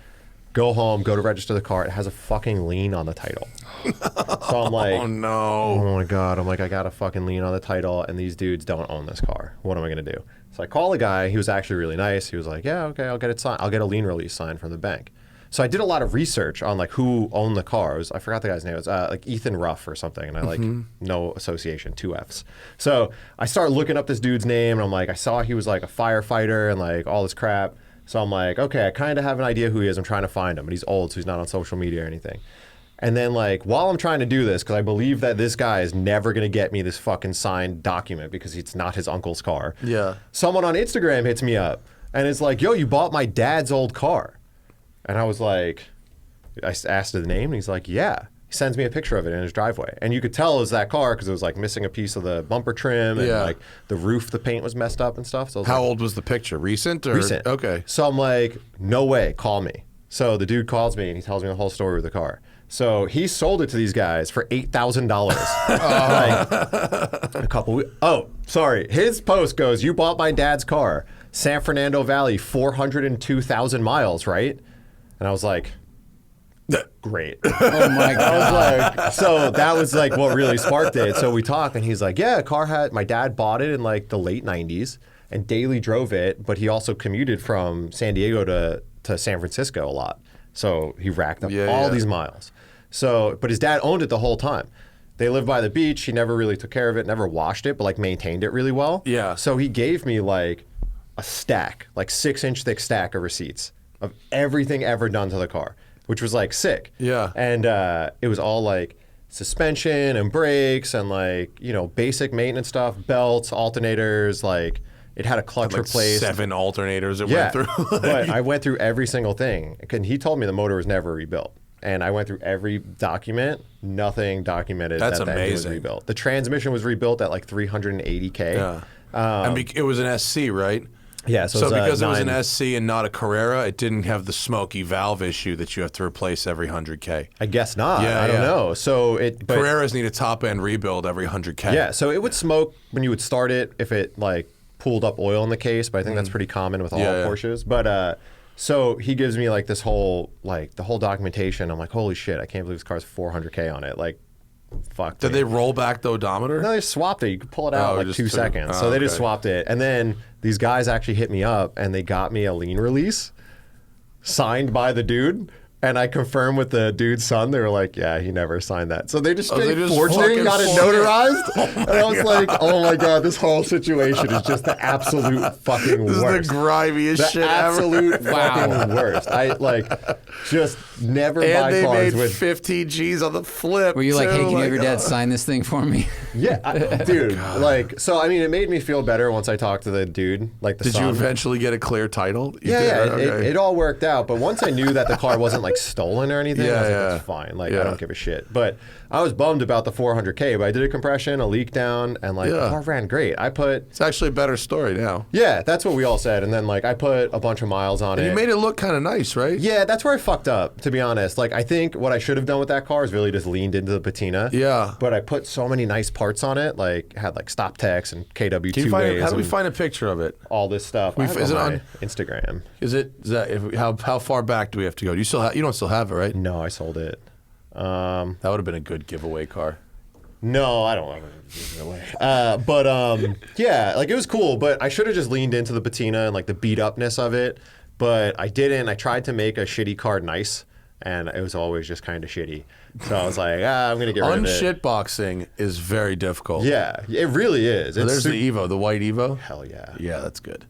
go home, go to register the car. It has a fucking lien on the title. So I'm like, oh no. Oh my God. I'm like, I got a fucking lien on the title and these dudes don't own this car. What am I going to do? So I call the guy. He was actually really nice. He was like, yeah, okay, I'll get it signed. I'll get a lien release signed from the bank. So I did a lot of research on like who owned the car. I forgot the guy's name. It was like Ethan Ruff or something. And I like no association, 2 Fs. So I start looking up this dude's name and I'm like, I saw he was like a firefighter and like all this crap. So I'm like, okay, I kind of have an idea who he is. I'm trying to find him, but he's old, so he's not on social media or anything. And then like, while I'm trying to do this, because I believe that this guy is never going to get me this fucking signed document because it's not his uncle's car. Yeah. Someone on Instagram hits me up and it's like, yo, you bought my dad's old car. And I was like, I asked the name and he's like, yeah. He sends me a picture of it in his driveway. And you could tell it was that car because it was like missing a piece of the bumper trim and like the roof, the paint was messed up and stuff. So how old was the picture? Recent? Or? Recent. Okay. So I'm like, no way, call me. So the dude calls me and he tells me the whole story with the car. So he sold it to these guys for $8,000. Like a couple weeks. Oh, sorry. His post goes, you bought my dad's car. San Fernando Valley, 402,000 miles, right? And I was like, great. Oh my God. I was like, so that was like what really sparked it. So we talk and he's like, yeah, my dad bought it in like the late 90s and daily drove it, but he also commuted from San Diego to San Francisco a lot. So he racked up all these miles. So, but his dad owned it the whole time. They lived by the beach. He never really took care of it, never washed it, but like maintained it really well. Yeah. So he gave me like a stack, like 6-inch thick stack of receipts of everything ever done to the car, which was like sick. Yeah. And it was all like suspension and brakes and like, you know, basic maintenance stuff, belts, alternators, like it had a clutch like replaced. 7 alternators it went through. But I went through every single thing. And he told me the motor was never rebuilt. And I went through every document, nothing documented that engine was rebuilt. The transmission was rebuilt at like 380K. Yeah. And it was an SC, right? Yeah, so because it was an SC and not a Carrera, it didn't have the smoky valve issue that you have to replace every 100K. I guess not. Yeah, I don't know. So Carreras need a top end rebuild every 100K. Yeah, so it would smoke when you would start it if it like pooled up oil in the case, but I think that's pretty common with all Porsches. But so he gives me like this whole like the whole documentation. I'm like, holy shit, I can't believe this car's 400K on it. Like, fuck. Did they roll back the odometer? No, they swapped it. You could pull it out in like 2 seconds. So they just swapped it. And then these guys actually hit me up and they got me a lien release signed by the dude. And I confirmed with the dude's son. They were like, yeah, he never signed that. So they just forged it, got it notarized. And I was like, oh my God, this whole situation is just the absolute fucking worst. This is the grimiest shit ever. The absolute fucking worst. I like just never buy cars with. And they made 15 G's on the flip. Were you like, hey, can you have your dad sign this thing for me? Yeah, dude. Like, so I mean, it made me feel better once I talked to the dude, like the son. Did you eventually get a clear title? It all worked out. But once I knew that the car wasn't like stolen or anything, I was like, it's fine. Like, I don't give a shit. But I was bummed about the 400K, but I did a compression, a leak down, and like the car ran great. It's actually a better story now. Yeah, that's what we all said. And then like I put a bunch of miles on it. You made it look kind of nice, right? Yeah, that's where I fucked up, to be honest. Like, I think what I should have done with that car is really just leaned into the patina. Yeah. But I put so many nice parts on it, like had like stop techs and KW two-ways. How do we find a picture of it? All this stuff. Is it on Instagram? How far back do we have to go? You don't still have it, right? No, I sold it. That would have been a good giveaway car. No, I don't want to give it away. Yeah, like it was cool, but I should have just leaned into the patina and like the beat upness of it, but I didn't. I tried to make a shitty car nice, and it was always just kind of shitty. So I was like, I'm going to get rid of it. Unshitboxing is very difficult. Yeah, it really is. There's the Evo, the white Evo. Hell yeah. Yeah, that's good.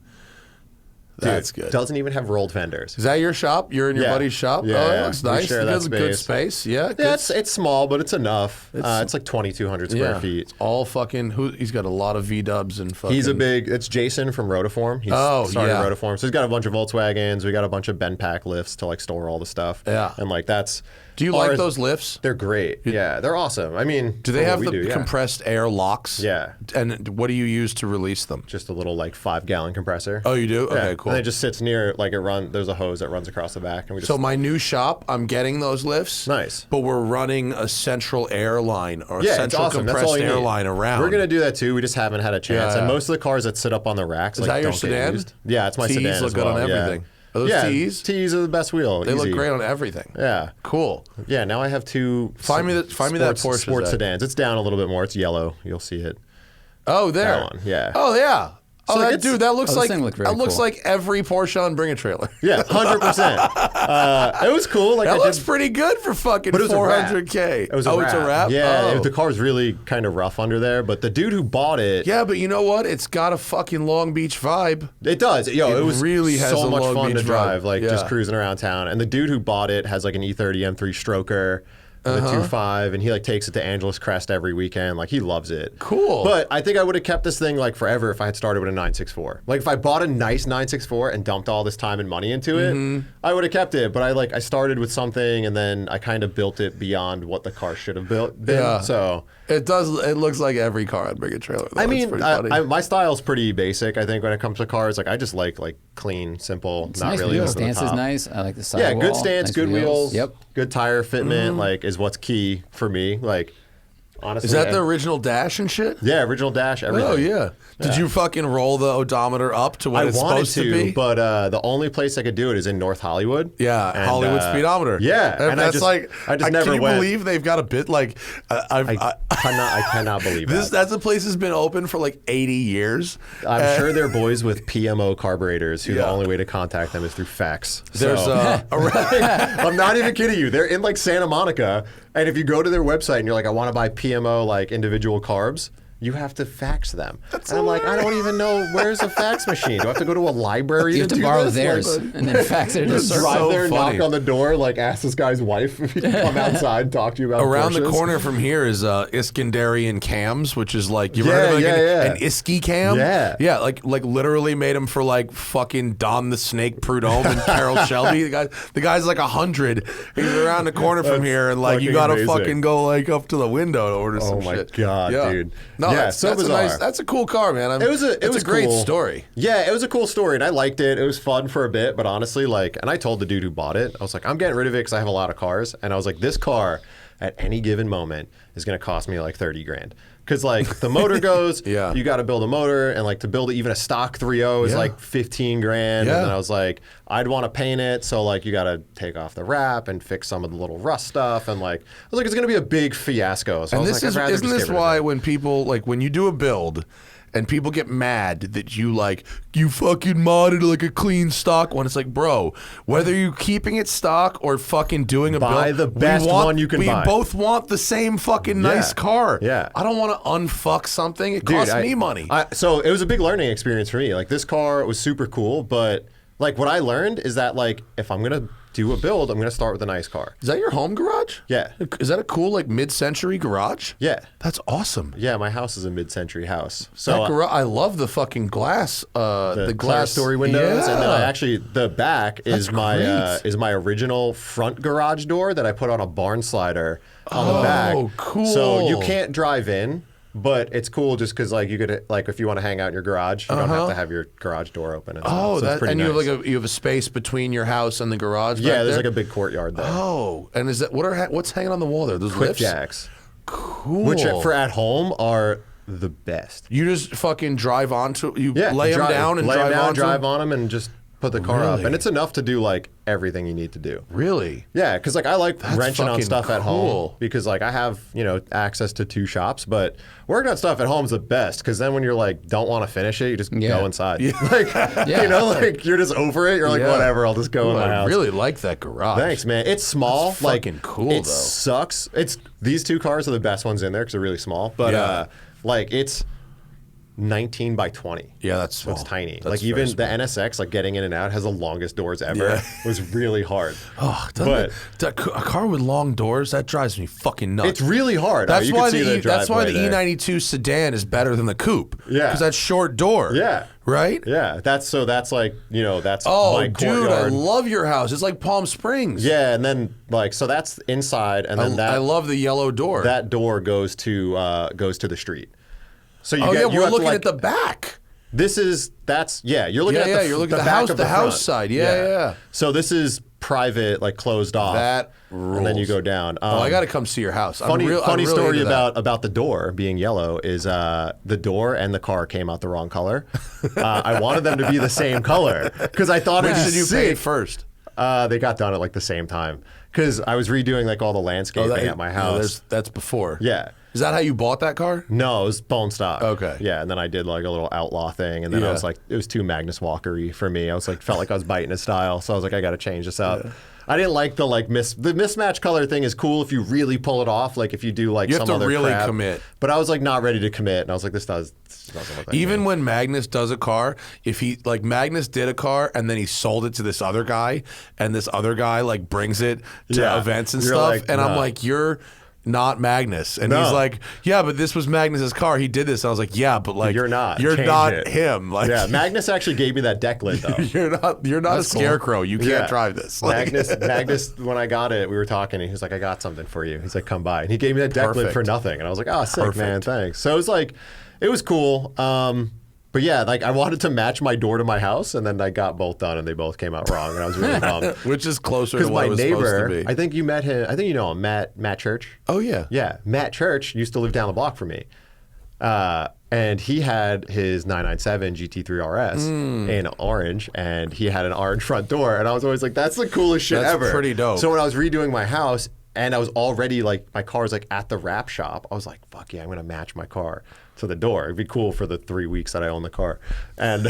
That's good. Doesn't even have rolled fenders. Is that your shop? You're in your buddy's shop? Yeah, oh, that looks nice. Share It good space. Yeah, it's small, but it's enough. It's like 2,200 square feet. It's all fucking. He's got a lot of V-dubs and fucking. It's Jason from Rotiform. He's started Rotiform, so he's got a bunch of Volkswagens. We got a bunch of Benpack lifts to like store all the stuff. Yeah, and like that's. Do you like those lifts? They're great. Yeah, they're awesome. I mean, do they have the compressed air locks? Yeah. And what do you use to release them? Just a little like 5-gallon compressor. Oh, you do? Yeah. Okay, cool. And it just sits near like there's a hose that runs across the back, and we just. So my new shop, I'm getting those lifts. Nice. But we're running a central air line or a central awesome. compressed air line around. We're gonna do that too. We just haven't had a chance. And most of the cars that sit up on the racks, is like, that your don't sedan? Get used. Yeah, it's my sedan. Look as good well. on everything. Yeah. Are those T's? T's are the best wheel. They look great on everything. Yeah. Cool. Yeah, now I have two find me that Porsche sports sedans. It's down a little bit more. It's yellow. You'll see it. Oh, there. That one. Yeah. Oh, yeah. So that looks looks like every Porsche on Bring a Trailer. Yeah, 100%. It was cool. Like that looks pretty good for fucking $400K. It was a wrap. It's a wrap? Yeah, the car's really kind of rough under there, but the dude who bought it. Yeah, but you know what? It's got a fucking Long Beach vibe. It does. It was really has so a much Long fun Beach to drive, vibe. like just cruising around town. And the dude who bought it has like an E30 M3 stroker. The 2.5, and he like takes it to Angeles Crest every weekend. Like he loves it. Cool. But I think I would have kept this thing like forever if I had started with a 964. Like if I bought a nice 964 and dumped all this time and money into it, I would have kept it. But I started with something and then I kind of built it beyond what the car should have been. Yeah. So it does. It looks like every car on Bring a Trailer. Though. I mean, my style's pretty basic. I think when it comes to cars, like I just like clean, simple. It's not nice. really. The stance is nice. I like the sidewall. Yeah, good stance, nice good wheels. Yep. Good tire fitment. Like is what's key for me. Like honestly, is that the original dash and shit? Yeah, original dash. Everything. Oh yeah. Did you fucking roll the odometer up to what it's supposed to be? But the only place I could do it is in North Hollywood. Yeah, and, Hollywood speedometer. Yeah, and that's I just never can you went. Believe they've got a bit like I cannot believe this. That. That's a place that's been open for like 80 years. I'm sure they're boys with PMO carburetors who the only way to contact them is through fax. There's I'm not even kidding you. They're in like Santa Monica, and if you go to their website and you're like, I want to buy PMO like individual carbs. You have to fax them. And I'm like, I don't even know where's a fax machine. Do I have to go to a library? You have to borrow theirs and then fax it. Just drive there, knock on the door, like ask this guy's wife if he can come outside and talk to you about around Porsches. the corner from here is Iskandarian cams, which is like you heard of like an Iski cam? Yeah, like literally made them for like fucking Don the Snake Prudhomme and Carol Shelby. The guy's like 100. He's around the corner from here, and like you gotta fucking go like up to the window to order some shit. Oh my god, dude. No, that's bizarre. That's a cool car, man. It was a great cool story. Yeah, it was a cool story, and I liked it. It was fun for a bit, but honestly, like, and I told the dude who bought it, I was like, I'm getting rid of it because I have a lot of cars, and I was like, this car at any given moment is going to cost me like 30 grand. Because like the motor goes, you got to build a motor, and like to build even a stock 3.0 is like 15 grand. And then I was like, I'd want to paint it, so like you got to take off the wrap and fix some of the little rust stuff, and like I was like, it's going to be a big fiasco. So and I was this like, isn't this why when people like when you do a build. And people get mad that you fucking modded like a clean stock one. It's like, bro, whether you're keeping it stock or fucking doing a build, buy the best one you can buy. We both want the same fucking nice car. Yeah. I don't want to unfuck something. It costs me money. So it was a big learning experience for me. Like this car was super cool, but like what I learned is that like if I'm gonna do a build, I'm gonna start with a nice car. Is that your home garage? Yeah. Is that a cool like mid-century garage? Yeah. That's awesome. Yeah, my house is a mid-century house. So I love the fucking glass. The glass story windows, and then I actually the back is That's my original front garage door that I put on a barn slider on the back. Oh, cool. So you can't drive in. But it's cool just because like you could like if you want to hang out in your garage, you don't have to have your garage door open. And so it's pretty nice. You have a space between your house and the garage. Yeah, there's there? like a big courtyard there. Oh, and is that what's hanging on the wall there? Those Quick lifts? jacks, cool. Which for at home are the best. You just fucking drive onto lay them down and drive on them and just put the car up, and it's enough to do like everything you need to do. Really? Yeah, because like I like wrenching on stuff at home because like I have access to 2 shops, but working on stuff at home is the best because then when you're like don't want to finish it, you just go inside. Like like you're just over it. You're like whatever, I'll just go in my house. I really like that garage. Thanch, man. It's small. That's fucking cool. It sucks. These 2 cars are the best ones in there because they're really small, but like it's. 19 by 20. Yeah, that's small. So it's tiny. That's like even the NSX, like getting in and out, has the longest doors ever. Yeah. It was really hard. Oh, but a car with long doors, that drives me fucking nuts. it's really hard. That's you why can see the that's why the driveway there. E92 sedan is better than the coupe. Yeah. Because that's short door. Yeah. Right? Yeah, that's like, that's Oh, my dude, courtyard. I love your house. It's like Palm Springs. Yeah, and then so that's inside, and then I love the yellow door. that door goes to the street. So you we're have to, looking like, at the back. You're looking at you're looking at back the of house front. side. Yeah. So this is private, like closed off. That And then you rules. go down. I got to come see your house. Funny I'm really story into that. about the door being yellow is the door and the car came out the wrong color. I wanted them to be the same color because I thought Which it did you was pay sick. first? They got done at like the same time because I was redoing like all the landscaping at my house. That's before. Yeah. Is that how you bought that car? No, it was bone stock. Okay. Yeah, and then I did like a little outlaw thing, and then I was like, it was too Magnus Walker-y for me. I was like, felt like I was biting his style, so I was like, I got to change this up. Yeah. I didn't like the mismatch color thing is cool if you really pull it off, like if you do like you some have to other really crap. commit. But I was like not ready to commit, and I was like, this doesn't look like Even me. when Magnus does a car, if he like Magnus did a car and then he sold it to this other guy, and this other guy like brings it to events and You're stuff, like, and I'm no. like, you're not Magnus, and No. he's like, yeah, but this was Magnus's car. He did this. And I was like, yeah, but like You're not. You're Change not it. him. Like, Yeah, Magnus actually gave me that deck lid though. you're not a That's cool. scarecrow. You can't Yeah. drive this. Like, Magnus, when I got it, we were talking, and he was like, I got something for you. He's like, come by. And he gave me that deck lid for Perfect. nothing. And I was like, oh, sick, Perfect. man, thanks. So it was like, it was cool. But yeah, like I wanted to match my door to my house, and then I got both done, and they both came out wrong, and I was really bummed. which is closer to Because what my it was supposed neighbor, to be. I think you met him. I think you know him, Matt Church. Oh yeah. Yeah, Matt Church used to live down the block from me. And he had his 997 GT3 RS in orange, and he had an orange front door. And I was always like, that's the coolest shit That's ever. pretty dope. So when I was redoing my house, and I was already like, my car was like at the wrap shop, I was like, fuck yeah, I'm going to match my car to the door. It'd be cool for the 3 weeks that I own the car. And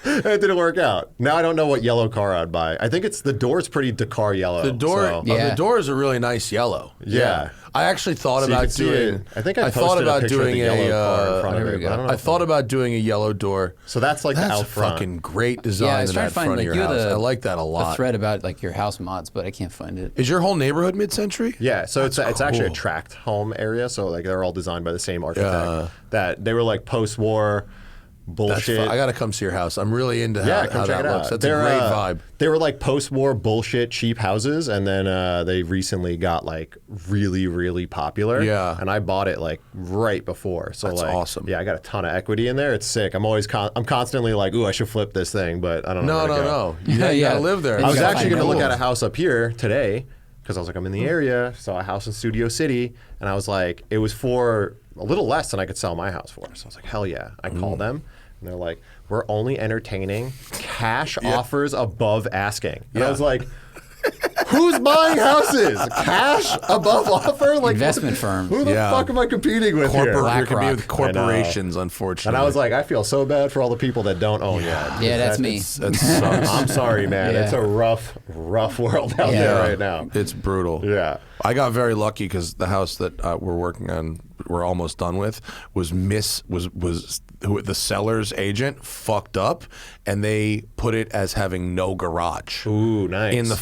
it didn't work out. Now I don't know what yellow car I'd buy. I think the door's pretty Dakar yellow. The door, so- Yeah. the door is a really nice yellow. Yeah. I actually thought So you about can see doing. it. I think I thought posted a about picture of doing the yellow car in front of there it. we go. but I don't know I if thought about doing a yellow door. So that's like That's the out front. fucking great design. Yeah, I was in trying that to find front of like your you're house. the I like that a the lot. thread about like your house mods, but I can't find it. Is your whole neighborhood mid-century? Yeah, so it's actually a cool. tract home area. So like they're all designed by the same architect. That they were like post-war That's bullshit. I got to come see your house. I'm really into Yeah, how come check that it looks. out. That's They're, a great vibe. They were like post-war bullshit cheap houses, and then they recently got like really, really popular. Yeah. And I bought it like right before. So That's like, awesome. Yeah, I got a ton of equity in there. It's sick. I'm always I'm constantly like, ooh, I should flip this thing, but I don't know. No. where to go. You gotta Yeah. live there. And I was you gotta actually find going to look gold. at a house up here today because I was like, I'm in the area. Saw a house in Studio City, and I was like, it was for a little less than I could sell my house for. So I was like, hell yeah. I called them, and they're like, we're only entertaining cash offers above asking. And I was like, who's buying houses? Cash above offer? Like Investment firms. Who the Yeah. fuck am I competing with here? You're competing BlackRock. with corporations, unfortunately. And I was like, I feel so bad for all the people that don't own yet. Yeah, that's me. That sucks. I'm sorry, man. Yeah. It's a rough world out Yeah. there right now. It's brutal. Yeah. I got very lucky because the house that we're working on, we're almost done with, was the seller's agent fucked up, and they put it as having no garage. Ooh, nice. In the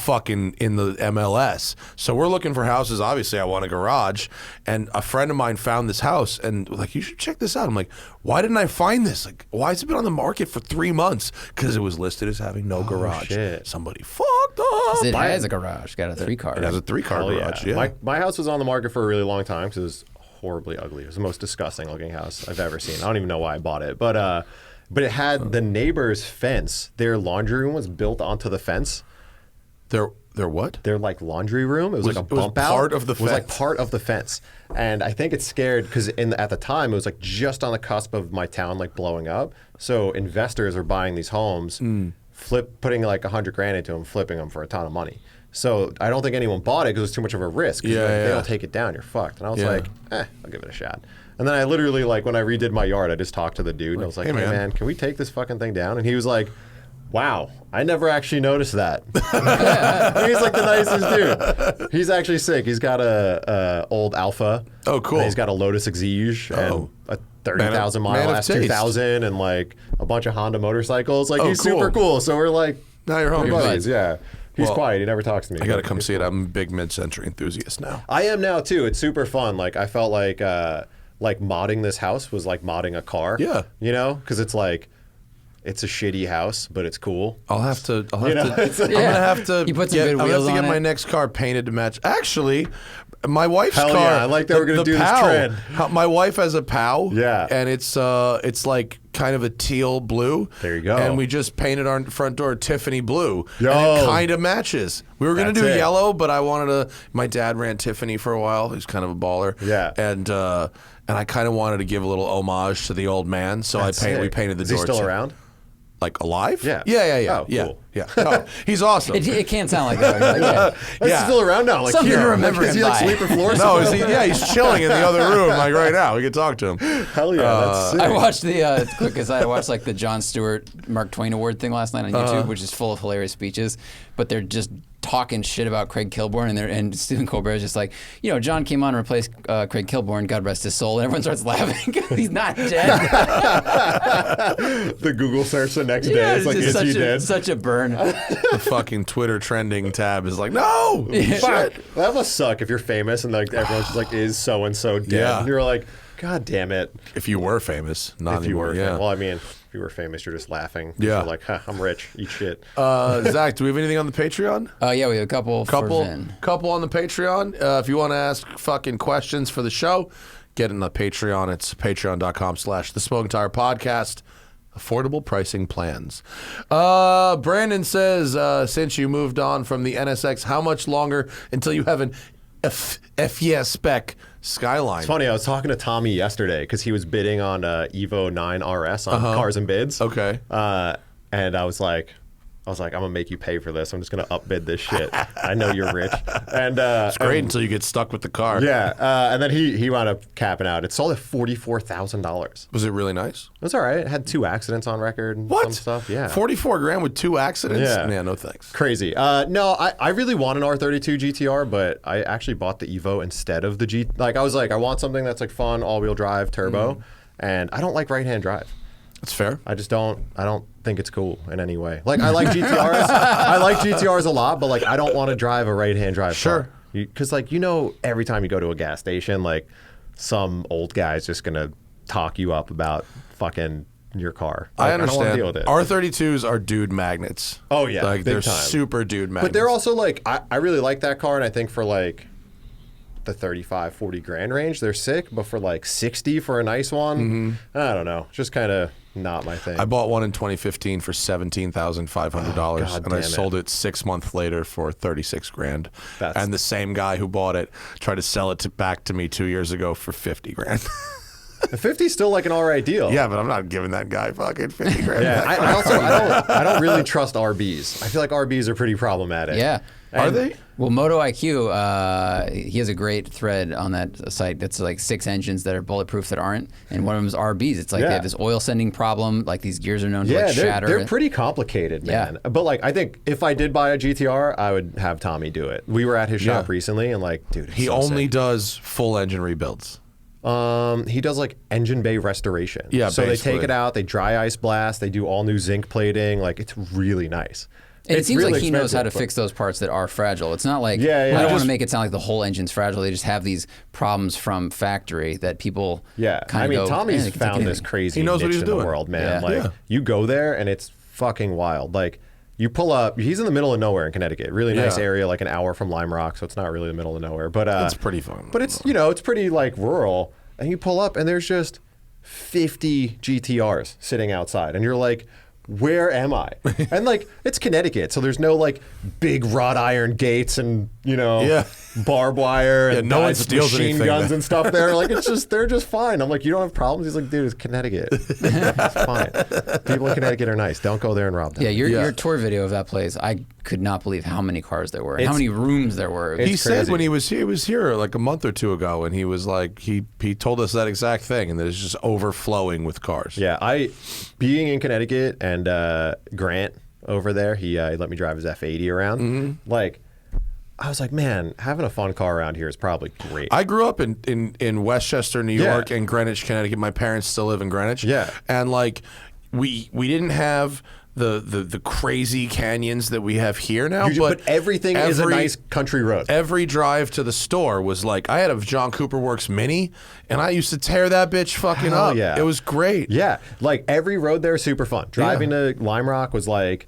MLS. So we're looking for houses. Obviously, I want a garage, and a friend of mine found this house, and like, you should check this out. I'm like, why didn't I find this? Like, why has it been on the market for 3 months? Because it was listed as having no garage. shit. Somebody fucked up. It has a garage. Got a 3-car. It has a 3-car Hell garage. Yeah. My house was on the market for a really long time because it was horribly ugly. It was the most disgusting looking house I've ever seen. I don't even know why I bought it, but it had the neighbor's fence. Their laundry room was built onto the fence. They're what? Their like laundry room. It was like a it was bump out. part of the It was like fence. part of the fence, and I think it's scared because at the time it was like just on the cusp of my town like blowing up. So investors are buying these homes, putting like $100,000 into them, flipping them for a ton of money. So I don't think anyone bought it because it was too much of a risk. 'Cause Yeah, like, yeah. They don't take it down, you're fucked. And I was Yeah. like, I'll give it a shot. And then I literally like when I redid my yard, I just talked to the dude and I was like, Hey, hey man. man, can we take this fucking thing down? And he was like, wow, I never actually noticed that. He's like the nicest dude. He's actually sick. He's got a old Alpha. Oh, cool. And he's got a Lotus Exige and 30,000 mile S2000 and like a bunch of Honda motorcycles. Like he's super cool. So we're like, now you're home. buddies. Yeah. He's quiet. He never talks to me. I got to come see it. I'm a big mid-century enthusiast now. I am now too. It's super fun. Like I felt like modding this house was like modding a car. Yeah. You know, because it's like, it's a shitty house, but it's cool. I'm gonna have to get my next car painted to match. Actually, my wife's car. Yeah, I like that we're gonna do this trend. My wife has a POW. Yeah. And it's like kind of a teal blue. There you go. And we just painted our front door Tiffany blue. And it kind of matches. We were gonna do yellow, but I wanted to. My dad ran Tiffany for a while. He's kind of a baller. Yeah. And I kind of wanted to give a little homage to the old man, so we painted the door. Is he still around? Like alive? Yeah. Yeah. Oh, cool. Yeah. No, he's awesome. It can't sound like that. He's still around now. Like, something to remember him is he like sleeping floors? No, he's chilling in the other room like right now. We can talk to him. Hell yeah, that's sick. I watched I watched like the Jon Stewart Mark Twain Award thing last night on YouTube, which is full of hilarious speeches, but they're just talking shit about Craig Kilborn, and Stephen Colbert is just like, John came on and replaced Craig Kilborn, God rest his soul, and everyone starts laughing because he's not dead. The Google search the next day is like, is he dead? Such a burn. The fucking Twitter trending tab is like, no! Fuck. That must suck if you're famous and like everyone's just like, is so-and-so dead? Yeah. And you're like, God damn it. If you were famous, not if you anymore. were well, I mean, if you were famous, you're just laughing. Yeah. You're like, I'm rich. Eat shit. Zach, do we have anything on the Patreon? Yeah, we have a couple for Vin. Couple on the Patreon. If you want to ask fucking questions for the show, get in the Patreon. It's patreon.com/The Smoking Tire Podcast. Affordable pricing plans. Brandon says, since you moved on from the NSX, how much longer until you have an FES spec Skyline? It's funny, I was talking to Tommy yesterday because he was bidding on Evo 9 RS on Cars and Bids. Okay. And I was like, I'm gonna make you pay for this. I'm just gonna upbid this shit. I know you're rich. And it's great until you get stuck with the car. Yeah. And then he wound up capping out. It sold at $44,000. Was it really nice? It was all right. It had 2 accidents on record and some stuff. Yeah. 44 grand with 2 accidents? Yeah, no thanks. Crazy. No, I really want an R32 GTR, but I actually bought the Evo instead of the G. Like I was like, I want something that's like fun, all-wheel drive, turbo, and I don't like right-hand drive. That's fair. I don't think it's cool in any way. Like I like GTRs. I like GTRs a lot, but like I don't want to drive a right-hand drive car. Because like every time you go to a gas station, like some old guy's just gonna talk you up about fucking your car. Like, I understand. I don't want to deal with it. R32s are dude magnets. Oh yeah, like they're time. super dude magnets. But they're also like I really like that car, and I think for like the 35-40 grand range, they're sick. But for like 60 for a nice one, I don't know, just kind of not my thing. I bought one in 2015 for $17,500, and I sold it 6 months later for 36 grand. And the same guy who bought it tried to sell it back to me 2 years ago for 50 grand. The 50's still like an all right deal. Yeah, but I'm not giving that guy fucking 50 grand. Yeah, I don't really trust RBs. I feel like RBs are pretty problematic. Yeah. Are they? Well, Moto IQ, he has a great thread on that site that's like 6 engines that are bulletproof that aren't, and one of them is RBs. It's like they have this oil sending problem, like these gears are known to like shatter. They're pretty complicated, man. Yeah. But like, I think if I did buy a GTR, I would have Tommy do it. We were at his shop recently, and like, dude, he only does full engine rebuilds. He does like engine bay restoration. Yeah, so basically. They take it out, they dry ice blast, they do all new zinc plating. Like, it's really nice. And it seems really like he knows how to fix those parts that are fragile. It's not like, I don't want to make it sound like the whole engine's fragile. They just have these problems from factory that people kind of Tommy's found this crazy niche in the world, man. You go there and it's fucking wild. Like, you pull up, he's in the middle of nowhere in Connecticut. Really nice area, like an hour from Lime Rock, so it's not really the middle of nowhere. But it's pretty fun. But it's, it's pretty like rural. And you pull up and there's just 50 GTRs sitting outside. And you're like, where am I? And like, it's Connecticut, so there's no like big wrought iron gates and barbed wire and no one steals machine guns and stuff there. Like, it's just, they're just fine. I'm like, you don't have problems? He's like, dude, it's Connecticut. It's fine. People in Connecticut are nice. Don't go there and rob them. Yeah, your tour video of that place, I could not believe how many cars there were, and how many rooms there were. He said when he was here like a month or two ago, and he was like, he told us that exact thing, and that it's just overflowing with cars. Yeah, being in Connecticut and Grant over there, he let me drive his F80 around. Like, I was like, man, having a fun car around here is probably great. I grew up in Westchester, New York, and Greenwich, Connecticut. My parents still live in Greenwich. Yeah. And like we didn't have the crazy canyons that we have here now. But everything is a nice country road. Every drive to the store was like, I had a John Cooper Works Mini, and I used to tear that bitch fucking Hell up. yeah. It was great. Yeah, like every road there is super fun. Driving to Lime Rock was like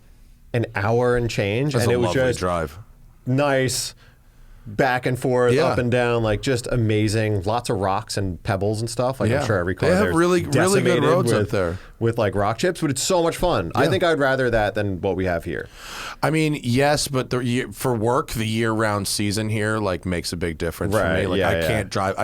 an hour and change, That's and a it was lovely just drive. nice. Back and forth, Yeah. up and down, like just amazing. Lots of rocks and pebbles and stuff. Like Yeah. I'm sure every car They have there is really good decimated roads with, up there. with like rock chips, but it's so much fun. I think I'd rather that than what we have here. I mean, yes, but for work, the year-round season here like makes a big difference for me. Right, Like yeah, I yeah.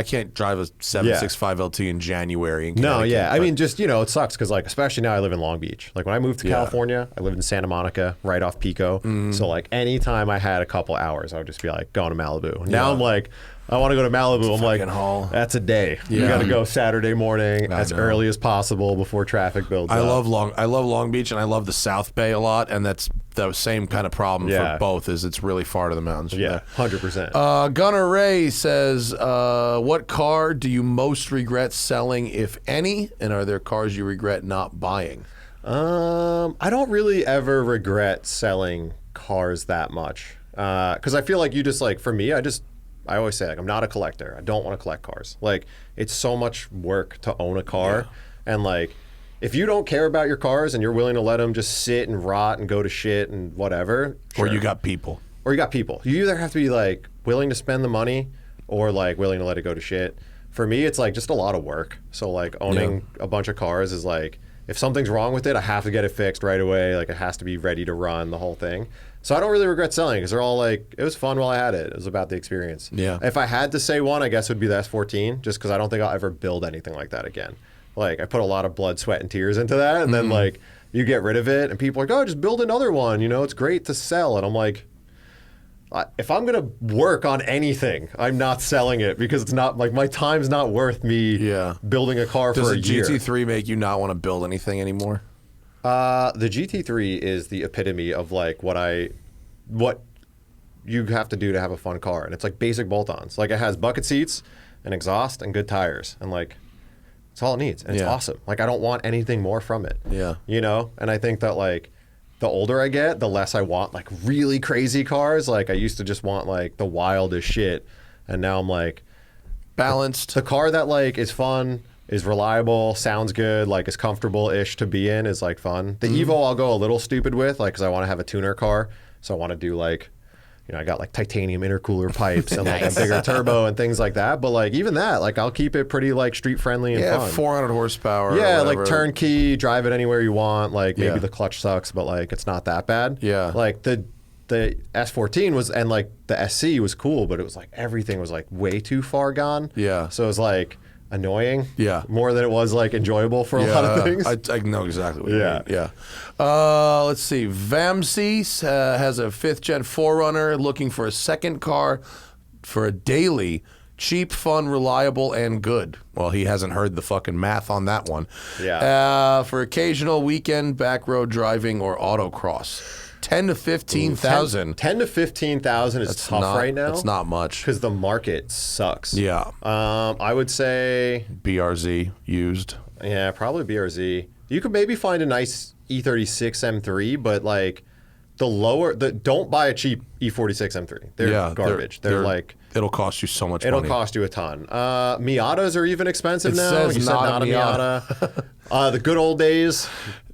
can't drive a 765 LT in January. In No, Connecticut, yeah. I but- mean, just, it sucks because, like, especially now I live in Long Beach. Like, when I moved to California, I lived in Santa Monica, right off Pico. So, like, anytime I had a couple hours, I would just be like, going to Malibu. Now I'm like, I want to go to Malibu. I'm like, haul. that's a day. You got to go Saturday morning as early as possible before traffic builds I up. love Long Beach, and I love the South Bay a lot, and that's the same kind of problem for both. Is it's really far to the mountains. From Yeah, there. 100%. Gunnar Ray says, "What car do you most regret selling, if any, and are there cars you regret not buying?" I don't really ever regret selling cars that much because I feel like you just like for me, I always say like I'm not a collector. I don't want to collect cars. Like it's so much work to own a car, and like if you don't care about your cars and you're willing to let them just sit and rot and go to shit and whatever, Or you got people. or you got people. You either have to be like willing to spend the money or like willing to let it go to shit. For me, it's like just a lot of work. So like owning a bunch of cars is like if something's wrong with it, I have to get it fixed right away. Like it has to be ready to run, the whole thing. So I don't really regret selling because they're all like, it was fun while I had it. It was about the experience. Yeah. If I had to say one, I guess it would be the S14, just because I don't think I'll ever build anything like that again. Like I put a lot of blood, sweat, and tears into that, and then like you get rid of it, and people are like, oh, just build another one. It's great to sell, and I'm like, if I'm gonna work on anything, I'm not selling it because it's not like my time's not worth me building a car Does for a the year. GT3 make you not want to build anything anymore? The GT3 is the epitome of like what you have to do to have a fun car, and it's like basic bolt-ons. Like it has bucket seats, an exhaust, and good tires, and like it's all it needs, and it's awesome. Like I don't want anything more from it. Yeah. And I think that like the older I get, the less I want like really crazy cars. Like I used to just want like the wildest shit, and now I'm like Balanced. the car that like is fun, is reliable, sounds good, like is comfortable-ish to be in, is like fun. The Evo I'll go a little stupid with, like because I want to have a tuner car, so I want to do like, I got like titanium intercooler pipes and like a bigger turbo and things like that. But like even that, like I'll keep it pretty like street friendly and fun. 400 horsepower. Yeah, or like whatever. turnkey, drive it anywhere you want. Like maybe the clutch sucks, but like it's not that bad. Yeah. Like the S14 was, and like the SC was cool, but it was like everything was like way too far gone. Yeah. So it was like annoying. Yeah. More than it was like enjoyable for a lot of things. I know exactly what you Yeah. mean. Yeah. Let's see. Vamsi has a 5th gen 4Runner looking for a second car for a daily. Cheap, fun, reliable, and good. Well, he hasn't heard the fucking math on that one. Yeah. For occasional weekend back road driving or autocross. 10 to 15,000. 10 to 15,000 is tough right now. It's not much. Because the market sucks. Yeah. I would say, BRZ used. yeah, probably BRZ. You could maybe find a nice E36 M3, but like don't buy a cheap E46 M3. They're garbage. They're like, it'll cost you so much it'll money. cost you a ton. Miatas are even expensive It now. says You said not a not a Miata. The good old days,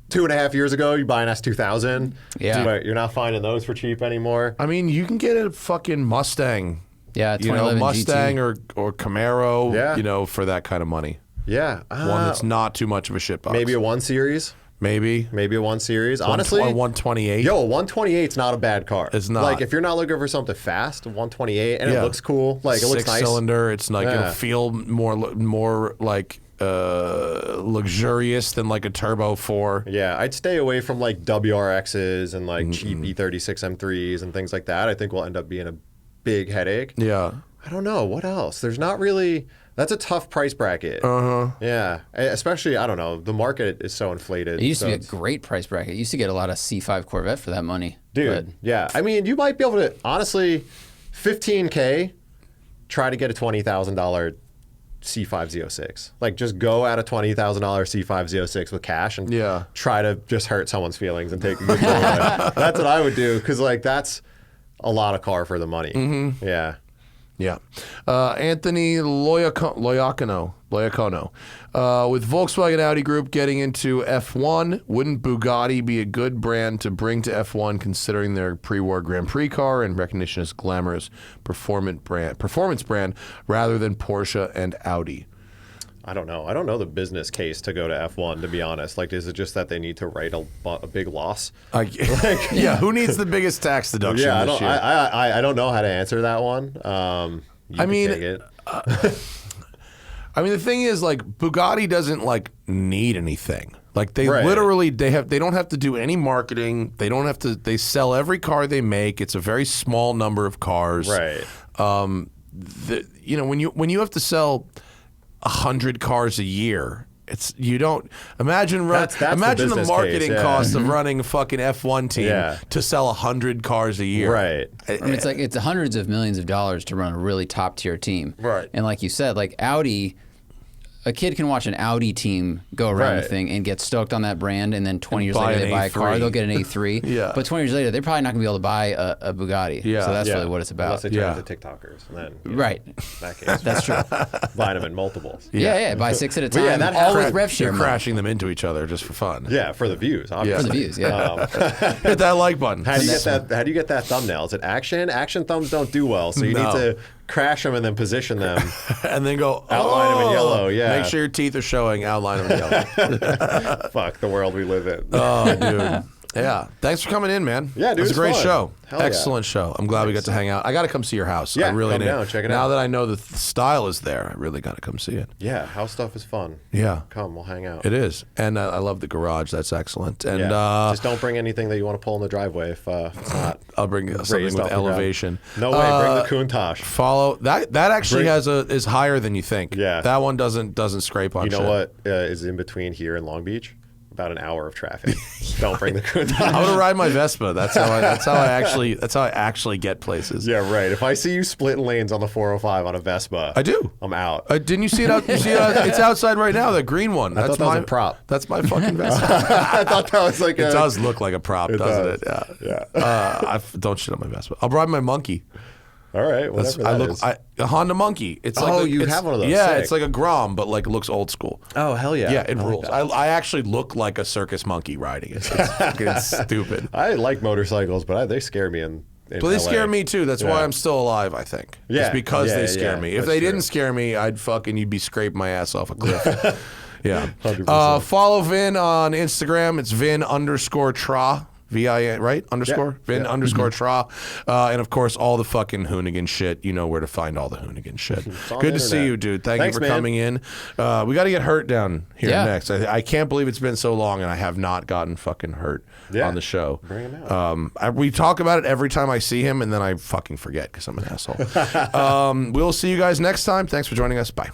2.5 years ago, you buy an S2000. Yeah. But you're not finding those for cheap anymore. I mean, you can get a fucking Mustang. Yeah, You know, 2011 Mustang GT. or Camaro, Yeah. for that kind of money. Yeah. One that's not too much of a shitbox. Maybe a 1 Series. Maybe. Maybe a 1 Series. Honestly, 128. yo, a 128 is not a bad car. It's not. Like, if you're not looking for something fast, a 128, and it Yeah. looks cool. Like, it looks nice. 6-cylinder. It's like Yeah. it'll feel more like luxurious than like a turbo 4. Yeah, I'd stay away from, like, WRXs and, like, cheap E36 M3s and things like that. I think will end up being a big headache. Yeah. I don't know. What else? There's not really... That's a tough price bracket. Uh-huh. Yeah. Especially, I don't know, the market is so inflated. It used to be a it's- great price bracket. You used to get a lot of C5 Corvette for that money. Dude, yeah. I mean, you might be able to, honestly, $15K, try to get a $20,000 C5 Z06. Like, just go at a $20,000 C5 Z06 with cash and try to just hurt someone's feelings and take a good deal away. That's what I would do, because, like, that's a lot of car for the money. Mm-hmm. Yeah. Yeah. Anthony Loyacono. With Volkswagen Audi Group getting into F1, wouldn't Bugatti be a good brand to bring to F1, considering their pre-war Grand Prix car and recognition as glamorous performance brand rather than Porsche and Audi? I don't know. I don't know the business case to go to F1, to be honest. Like, is it just that they need to write a big loss? Yeah, who needs the biggest tax deduction this year? I don't know how to answer that one. I mean, take it. I mean, the thing is, like, Bugatti doesn't, like, need anything. Like, they literally, they don't have to do any marketing. They don't have to, they sell every car they make. It's a very small number of cars. Right. You know, when you have to sell 100 cars a year, you don't imagine imagine the marketing cost of running a fucking F1 team to sell 100 cars a year. Right. I mean, it's hundreds of millions of dollars to run a really top tier team. Right. And like you said, like Audi, a kid can watch an Audi team go around the thing and get stoked on that brand, and then 20 years later they buy a car, they'll get an A3. Yeah. But 20 years later, they're probably not going to be able to buy a Bugatti. Yeah. So that's really what it's about. Unless they turn into TikTokers. And then, right. In that case, That's true. buying them in multiples. Yeah, buy 6 at a time, all with rev share. You're crashing them into each other just for fun. Yeah, for the views, obviously. For the views, Hit that like button. How do you get that thumbnail? Is it action? Action thumbs don't do well, so you need to crash them and then position them. And then go, outline them in yellow, Make sure your teeth are showing, outline them in yellow. Fuck the world we live in. Oh, dude. Yeah. Thanks for coming in, man. Yeah, dude. It was a great fun. show. Hell Excellent show. I'm glad we got to hang out. I got to come see your house. Yeah, I really come do. down, check it now out. that I know the style is there, I really got to come see it. Yeah, house stuff is fun. Yeah. Come, we'll hang out. It is. And I love the garage. That's excellent. And just don't bring anything that you want to pull in the driveway if not. I'll bring something with elevation. No way, bring the Countach. Follow that actually is higher than you think. Yeah. That one doesn't scrape on You know shit. what is in between here and Long Beach? About an hour of traffic. Don't bring the Countach. I'm gonna ride my Vespa. That's how I actually get places. Yeah, right. If I see you splitting lanes on the 405 on a Vespa, I do. I'm out. Didn't you see it out? You see it it's outside right now. The green one. I thought that was a prop. That's my fucking Vespa. I thought that was like it does look like a prop, doesn't it? Yeah. Don't shit on my Vespa. I'll ride my monkey. All right, whatever A Honda Monkey. It's like you have one of those. Yeah, Sick. it's like a Grom, but like it looks old school. Oh, hell yeah. Yeah, it rules. I actually look like a circus monkey riding it. It's fucking stupid. I like motorcycles, but they scare me in But they LA. scare me too. That's why I'm still alive, I think. Yeah. It's because they scare me. If That's they true. didn't scare me, you'd be scraping my ass off a cliff. Yeah. 100%. Follow Vin on Instagram. It's Vin_Tra. VIN, right? Underscore? Vin _ Tra. And of course, all the fucking Hoonigan shit. You know where to find all the Hoonigan shit. Good to see you, dude. Thanks you for coming in. We got to get Hurt down here next. I can't believe it's been so long and I have not gotten fucking Hurt on the show. Bring him out. We talk about it every time I see him and then I fucking forget because I'm an asshole. We'll see you guys next time. Thanks for joining us. Bye.